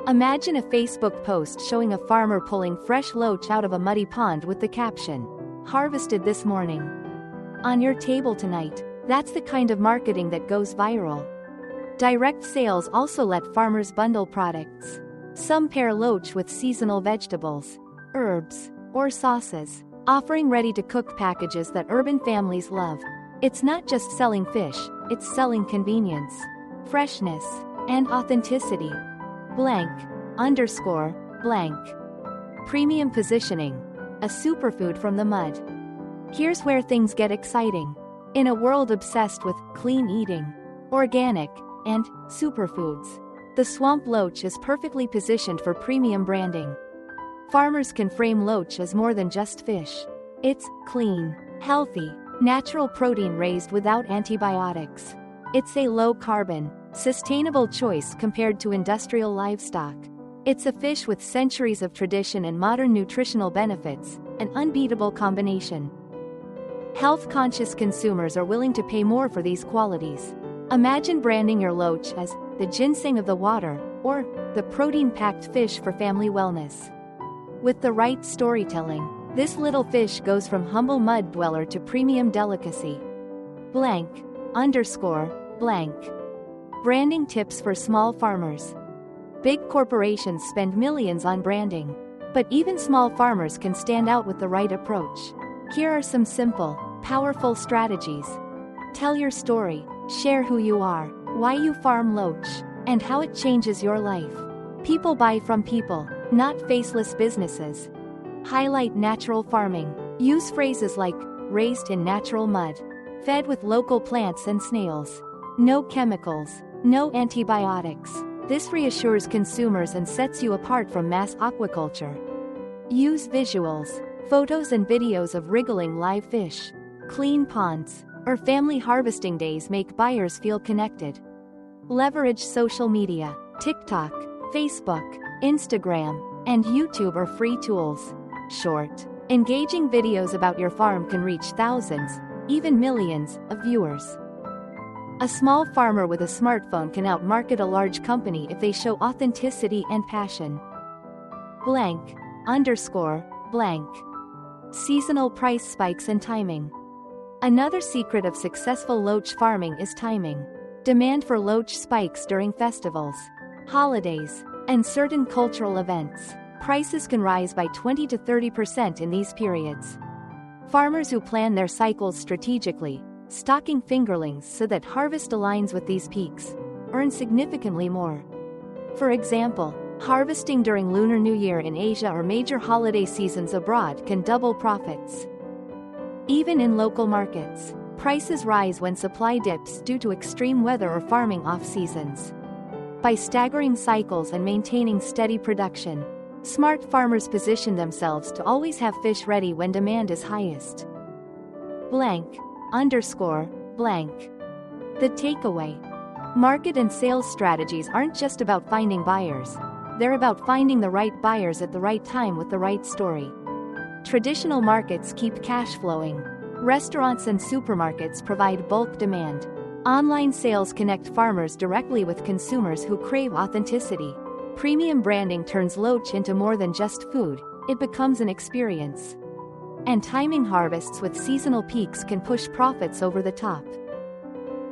Imagine a Facebook post showing a farmer pulling fresh Loach out of a muddy pond with the caption, "Harvested this morning." On your table tonight. That's the kind of marketing that goes viral. Direct sales also let farmers bundle products. Some pair Loach with seasonal vegetables, herbs, or sauces, offering ready-to-cook packages that urban families love. It's not just selling fish, it's selling convenience, freshness, and authenticity. Blank, underscore, blank. Premium positioning. A superfood from the mud. Here's where things get exciting. In a world obsessed with clean eating, organic, and superfoods, the Swamp Loach is perfectly positioned for premium branding. Farmers can frame Loach as more than just fish. It's clean, healthy, natural protein raised without antibiotics. It's a low-carbon, sustainable choice compared to industrial livestock. It's a fish with centuries of tradition and modern nutritional benefits, an unbeatable combination. Health-conscious consumers are willing to pay more for these qualities. Imagine branding your Loach as the ginseng of the water, or the protein-packed fish for family wellness. With the right storytelling, this little fish goes from humble mud dweller to premium delicacy. Blank, underscore, blank. Branding tips for small farmers. Big corporations spend millions on branding, but even small farmers can stand out with the right approach. Here are some simple, powerful strategies. Tell your story, share who you are, why you farm Loach, and how it changes your life. People buy from people, not faceless businesses. Highlight natural farming. Use phrases like, raised in natural mud, fed with local plants and snails. No chemicals, no antibiotics. This reassures consumers and sets you apart from mass aquaculture. Use visuals, photos and videos of wriggling live fish, clean ponds, or family harvesting days make buyers feel connected. Leverage social media, TikTok, Facebook, Instagram, and YouTube are free tools. Short, engaging videos about your farm can reach thousands, even millions, of viewers. A small farmer with a smartphone can outmarket a large company if they show authenticity and passion. Blank, underscore, blank. Seasonal price spikes and timing. Another secret of successful loach farming is timing. Demand for loach spikes during festivals, holidays, and certain cultural events. Prices can rise by 20 to 30% in these periods. Farmers who plan their cycles strategically, stocking fingerlings so that harvest aligns with these peaks, earn significantly more. For example, harvesting during Lunar New Year in Asia or major holiday seasons abroad can double profits. Even in local markets, prices rise when supply dips due to extreme weather or farming off-seasons. By staggering cycles and maintaining steady production, smart farmers position themselves to always have fish ready when demand is highest. Blank, underscore, blank. The takeaway. Market and sales strategies aren't just about finding buyers. They're about finding the right buyers at the right time with the right story. Traditional markets keep cash flowing. Restaurants and supermarkets provide bulk demand. Online sales connect farmers directly with consumers who crave authenticity. Premium branding turns loach into more than just food, it becomes an experience. And timing harvests with seasonal peaks can push profits over the top.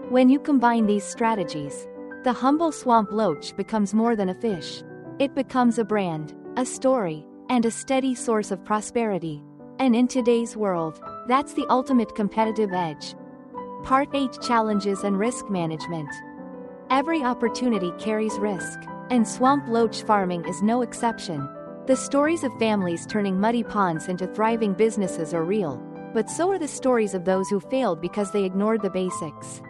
When you combine these strategies, the humble swamp loach becomes more than a fish. It becomes a brand, a story, and a steady source of prosperity. And in today's world, that's the ultimate competitive edge. Part 8: Challenges and Risk Management. Every opportunity carries risk, and swamp loach farming is no exception. The stories of families turning muddy ponds into thriving businesses are real, but so are the stories of those who failed because they ignored the basics.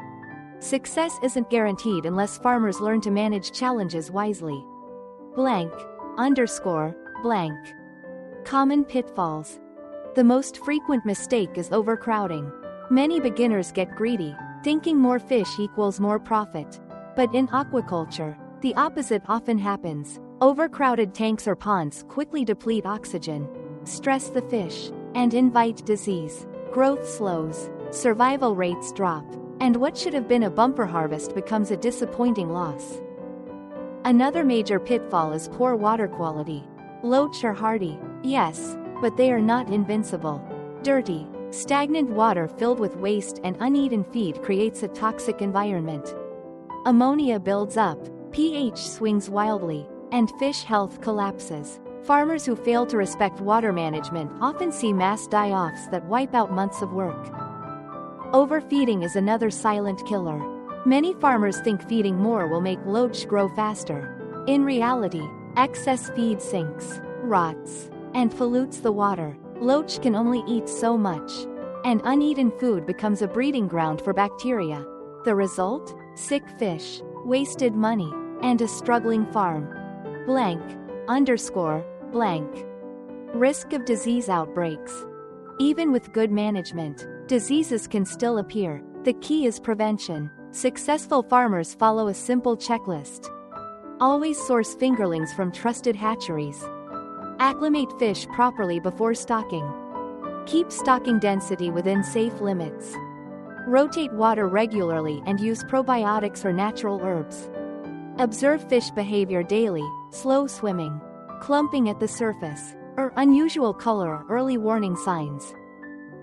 Success isn't guaranteed unless farmers learn to manage challenges wisely. Blank, underscore, blank. Common pitfalls. The most frequent mistake is overcrowding. Many beginners get greedy, thinking more fish equals more profit. But in aquaculture, the opposite often happens. Overcrowded tanks or ponds quickly deplete oxygen, stress the fish, and invite disease. Growth slows, survival rates drop, and what should have been a bumper harvest becomes a disappointing loss. Another major pitfall is poor water quality. Loach are hardy, yes, but they are not invincible. Dirty, stagnant water filled with waste and uneaten feed creates a toxic environment. Ammonia builds up, pH swings wildly, and fish health collapses. Farmers who fail to respect water management often see mass die-offs that wipe out months of work. Overfeeding is another silent killer. Many farmers think feeding more will make loach grow faster. In reality, excess feed sinks, rots, and pollutes the water. Loach can only eat so much, and uneaten food becomes a breeding ground for bacteria. The result? Sick fish, wasted money, and a struggling farm. Blank, underscore, blank. Risk of disease outbreaks. Even with good management, diseases can still appear. The key is prevention. Successful farmers follow a simple checklist. Always source fingerlings from trusted hatcheries. Acclimate fish properly before stocking. Keep stocking density within safe limits. Rotate water regularly and use probiotics or natural herbs. Observe fish behavior daily. Slow swimming, clumping at the surface, or unusual color are early warning signs.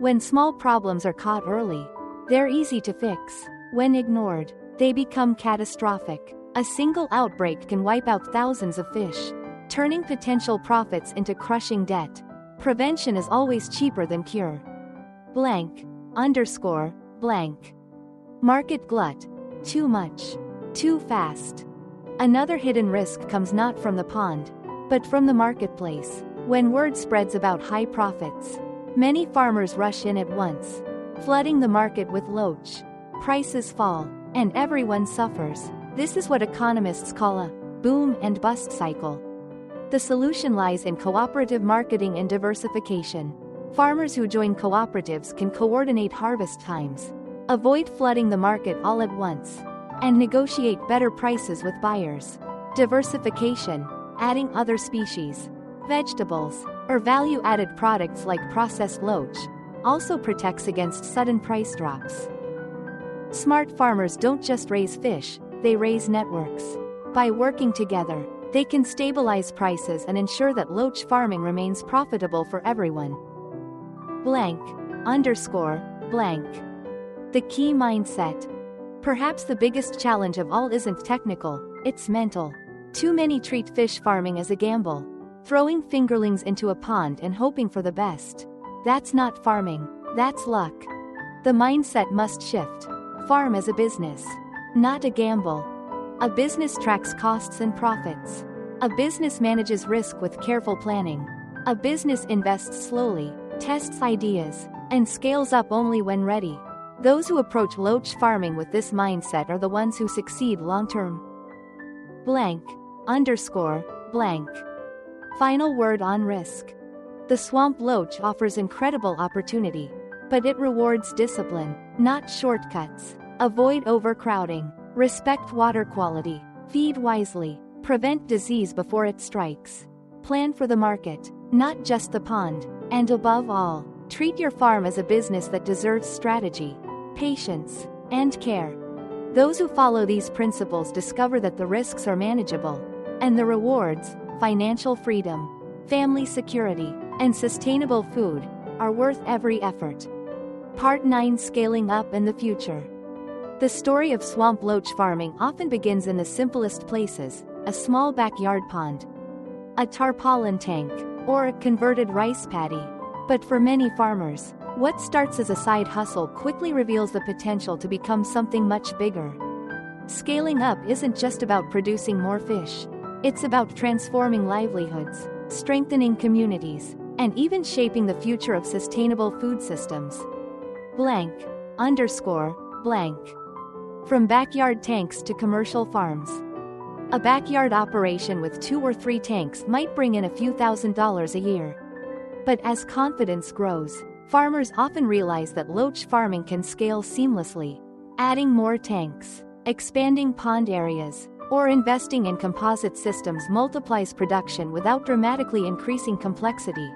When small problems are caught early, they're easy to fix. When ignored, they become catastrophic. A single outbreak can wipe out thousands of fish, turning potential profits into crushing debt. Prevention is always cheaper than cure. Blank, underscore, blank. Market glut. Too much. Too fast. Another hidden risk comes not from the pond, but from the marketplace. When word spreads about high profits, many farmers rush in at once, flooding the market with loach. Prices fall, and everyone suffers. This is what economists call a boom and bust cycle. The solution lies in cooperative marketing and diversification. Farmers who join cooperatives can coordinate harvest times, avoid flooding the market all at once, and negotiate better prices with buyers. Diversification, adding other species, vegetables, or value-added products like processed loach, also protects against sudden price drops. Smart farmers don't just raise fish, they raise networks. By working together, they can stabilize prices and ensure that loach farming remains profitable for everyone. Blank, underscore, blank. The key mindset. Perhaps the biggest challenge of all isn't technical, it's mental. Too many treat fish farming as a gamble, throwing fingerlings into a pond and hoping for the best. That's not farming, that's luck. The mindset must shift. Farm as a business, not a gamble. A business tracks costs and profits. A business manages risk with careful planning. A business invests slowly, tests ideas, and scales up only when ready. Those who approach loach farming with this mindset are the ones who succeed long-term. Blank, underscore, blank. Final word on risk. The swamp loach offers incredible opportunity, but it rewards discipline, not shortcuts. Avoid overcrowding, respect water quality, feed wisely, prevent disease before it strikes. Plan for the market, not just the pond, and above all, treat your farm as a business that deserves strategy, patience, and care. Those who follow these principles discover that the risks are manageable, and the rewards, financial freedom, family security, and sustainable food, are worth every effort. Part 9: Scaling Up in the Future. The story of swamp loach farming often begins in the simplest places: a small backyard pond, a tarpaulin tank, or a converted rice paddy. But for many farmers, what starts as a side hustle quickly reveals the potential to become something much bigger. Scaling up isn't just about producing more fish. It's about transforming livelihoods, strengthening communities, and even shaping the future of sustainable food systems. Blank, underscore, blank. From backyard tanks to commercial farms. A backyard operation with 2 or 3 tanks might bring in a few $1,000s a year. But as confidence grows, farmers often realize that loach farming can scale seamlessly. Adding more tanks, expanding pond areas, or investing in composite systems multiplies production without dramatically increasing complexity.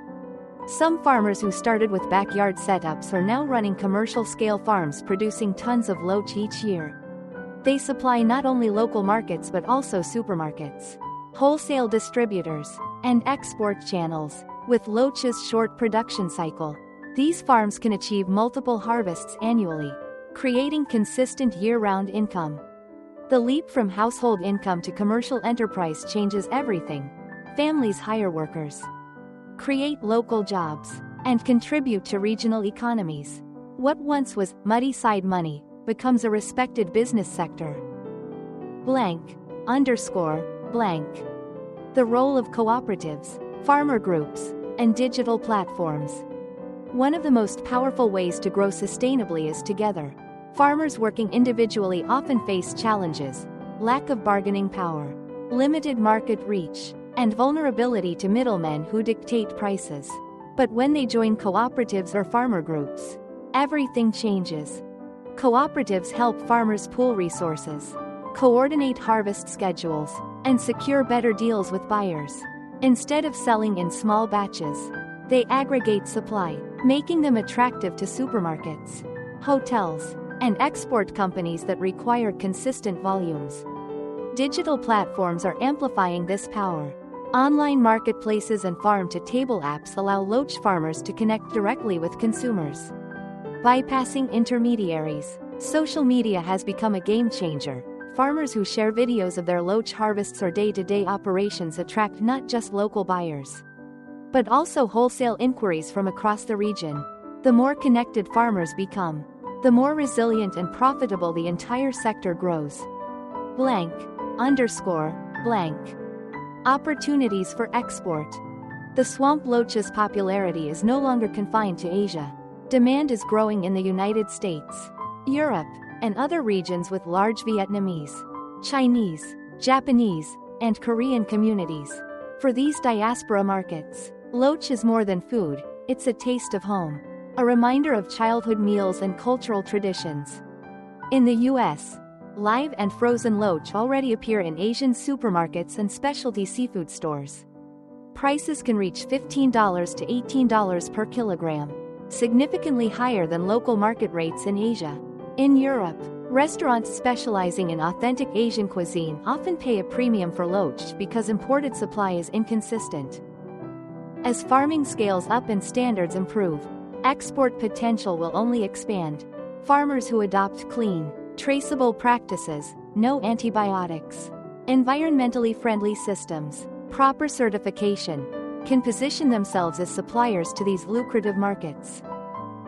Some farmers who started with backyard setups are now running commercial-scale farms producing tons of loach each year. They supply not only local markets but also supermarkets, wholesale distributors, and export channels. With loach's short production cycle, these farms can achieve multiple harvests annually, creating consistent year-round income. The leap from household income to commercial enterprise changes everything. Families hire workers, create local jobs, and contribute to regional economies. What once was muddy side money becomes a respected business sector. Blank, underscore, blank. The role of cooperatives, farmer groups, and digital platforms. One of the most powerful ways to grow sustainably is together. Farmers working individually often face challenges: lack of bargaining power, limited market reach, and vulnerability to middlemen who dictate prices. But when they join cooperatives or farmer groups, everything changes. Cooperatives help farmers pool resources, coordinate harvest schedules, and secure better deals with buyers. Instead of selling in small batches, they aggregate supply, making them attractive to supermarkets, hotels, and export companies that require consistent volumes. Digital platforms are amplifying this power. Online marketplaces and farm-to-table apps allow loach farmers to connect directly with consumers. Bypassing intermediaries, social media has become a game-changer. Farmers who share videos of their loach harvests or day-to-day operations attract not just local buyers, but also wholesale inquiries from across the region. The more connected farmers become, the more resilient and profitable the entire sector grows. Blank, underscore, blank. Opportunities for export. The swamp loach's popularity is no longer confined to Asia. Demand is growing in the United States, Europe, and other regions with large Vietnamese, Chinese, Japanese, and Korean communities. For these diaspora markets, loach is more than food, it's a taste of home, a reminder of childhood meals and cultural traditions. In the US, Live and frozen loach already appear in Asian supermarkets and specialty seafood stores. Prices can reach $15 to $18 per kilogram, significantly higher than local market rates in Asia. In Europe, restaurants specializing in authentic Asian cuisine often pay a premium for loach because imported supply is inconsistent. As farming scales up and standards improve, export potential will only expand. Farmers who adopt clean, traceable practices, no antibiotics, environmentally friendly systems, proper certification, can position themselves as suppliers to these lucrative markets.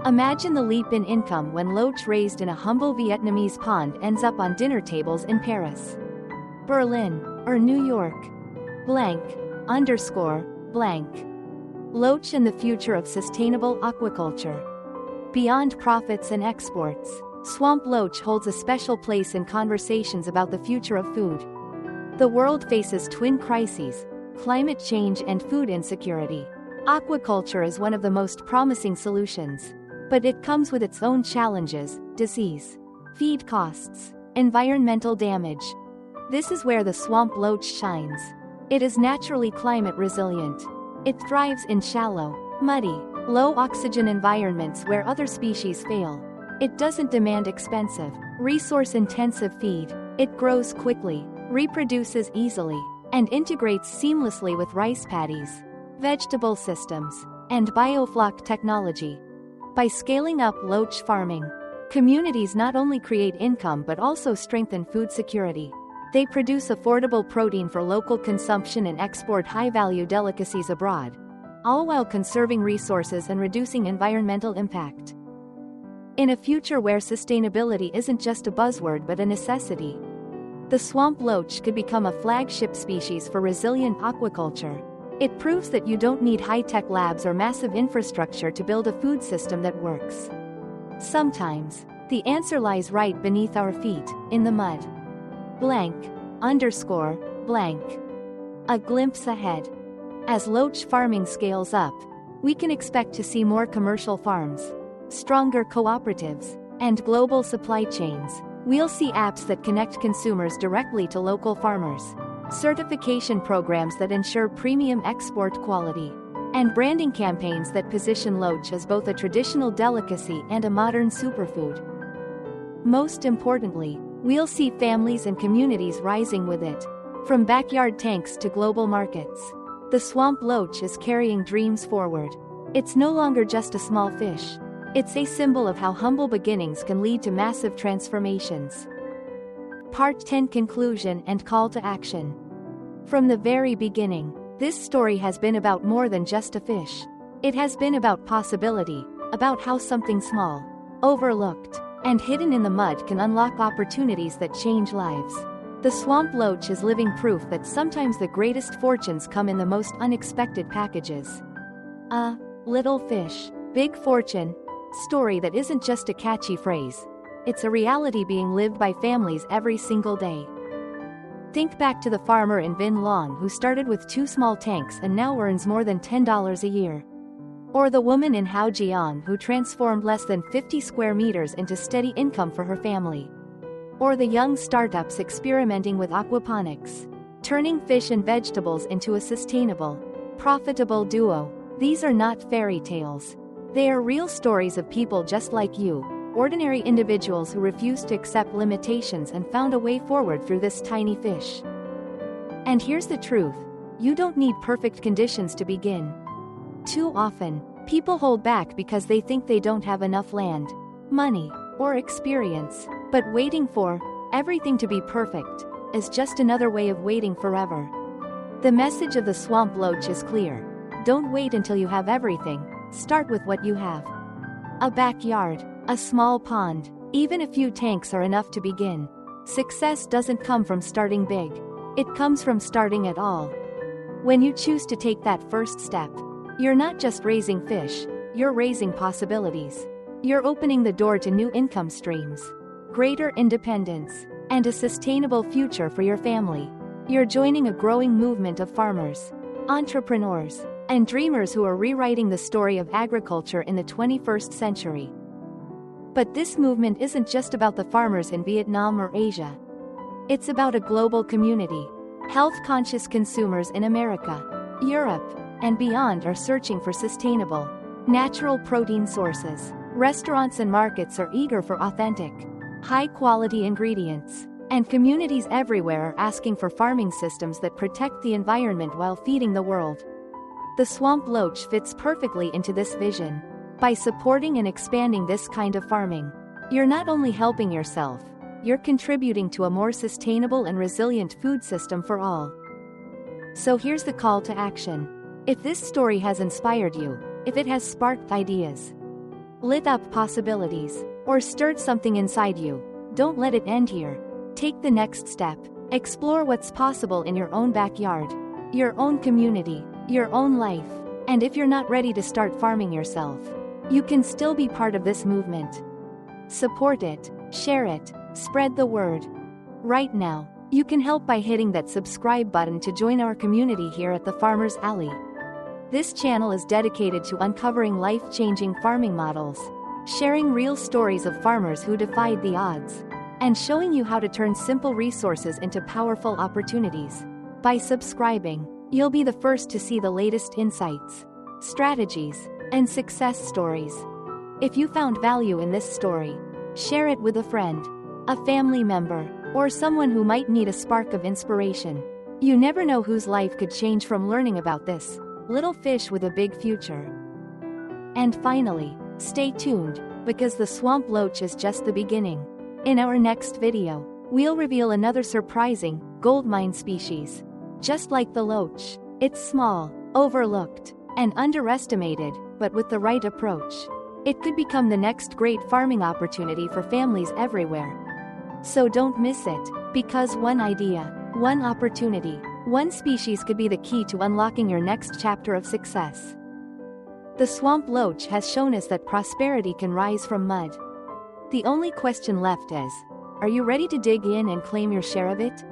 Imagine the leap in income when loach raised in a humble Vietnamese pond ends up on dinner tables in Paris, Berlin, or New York. _. Loach and the future of sustainable aquaculture. Beyond profits and exports, swamp loach holds a special place in conversations about the future of food. The world faces twin crises: climate change and food insecurity. Aquaculture is one of the most promising solutions, but it comes with its own challenges: disease, feed costs, environmental damage. This is where the swamp loach shines. It is naturally climate resilient. It thrives in shallow, muddy, low-oxygen environments where other species fail. It doesn't demand expensive, resource-intensive feed. It grows quickly, reproduces easily, and integrates seamlessly with rice paddies, vegetable systems, and biofloc technology. By scaling up loach farming, communities not only create income but also strengthen food security. They produce affordable protein for local consumption and export high-value delicacies abroad, all while conserving resources and reducing environmental impact. In a future where sustainability isn't just a buzzword but a necessity, the swamp loach could become a flagship species for resilient aquaculture. It proves that you don't need high-tech labs or massive infrastructure to build a food system that works. Sometimes, the answer lies right beneath our feet, in the mud. _. A glimpse ahead. As loach farming scales up, we can expect to see more commercial farms, stronger cooperatives, and global supply chains. We'll see apps that connect consumers directly to local farmers, certification programs that ensure premium export quality, and branding campaigns that position loach as both a traditional delicacy and a modern superfood. Most importantly, we'll see families and communities rising with it. From backyard tanks to global markets, the swamp loach is carrying dreams forward. It's no longer just a small fish. It's a symbol of how humble beginnings can lead to massive transformations. Part 10: Conclusion and Call to Action. From the very beginning, this story has been about more than just a fish. It has been about possibility, about how something small, overlooked, and hidden in the mud can unlock opportunities that change lives. The swamp loach is living proof that sometimes the greatest fortunes come in the most unexpected packages. A little fish, big fortune story that isn't just a catchy phrase. It's a reality being lived by families every single day. Think back to the farmer in Vinh Long who started with 2 small tanks and now earns more than $10 a year. Or the woman in Haojiang who transformed less than 50 square meters into steady income for her family. Or the young startups experimenting with aquaponics, turning fish and vegetables into a sustainable, profitable duo. These are not fairy tales. They are real stories of people just like you, ordinary individuals who refused to accept limitations and found a way forward through this tiny fish. And here's the truth: you don't need perfect conditions to begin. Too often, people hold back because they think they don't have enough land, money, or experience. But waiting for everything to be perfect is just another way of waiting forever. The message of the swamp loach is clear: don't wait until you have everything, start with what you have. A backyard, a small pond, even a few tanks are enough to begin. Success doesn't come from starting big. It comes from starting at all. When you choose to take that first step, you're not just raising fish, you're raising possibilities. You're opening the door to new income streams, greater independence, and a sustainable future for your family. You're joining a growing movement of farmers, entrepreneurs, and dreamers who are rewriting the story of agriculture in the 21st century. But this movement isn't just about the farmers in Vietnam or Asia. It's about a global community. Health-conscious consumers in America, Europe, and beyond are searching for sustainable, natural protein sources. Restaurants and markets are eager for authentic, high-quality ingredients. And communities everywhere are asking for farming systems that protect the environment while feeding the world. The swamp loach fits perfectly into this vision. By supporting and expanding this kind of farming, you're not only helping yourself, you're contributing to a more sustainable and resilient food system for all. So here's the call to action. If this story has inspired you, if it has sparked ideas, lit up possibilities, or stirred something inside you, don't let it end here. Take the next step. Explore what's possible in your own backyard, your own community, your own life. And if you're not ready to start farming yourself, you can still be part of this movement. Support it, share it, spread the word. Right now, you can help by hitting that subscribe button to join our community here at the Farmer's Alley. This channel is dedicated to uncovering life-changing farming models, sharing real stories of farmers who defied the odds, and showing you how to turn simple resources into powerful opportunities. By subscribing, you'll be the first to see the latest insights, strategies, and success stories. If you found value in this story, share it with a friend, a family member, or someone who might need a spark of inspiration. You never know whose life could change from learning about this little fish with a big future. And finally, stay tuned, because the swamp loach is just the beginning. In our next video, we'll reveal another surprising, goldmine species. Just like the loach, it's small, overlooked, and underestimated, but with the right approach, it could become the next great farming opportunity for families everywhere. So don't miss it, because one idea, one opportunity, one species could be the key to unlocking your next chapter of success. The swamp loach has shown us that prosperity can rise from mud. The only question left is, are you ready to dig in and claim your share of it?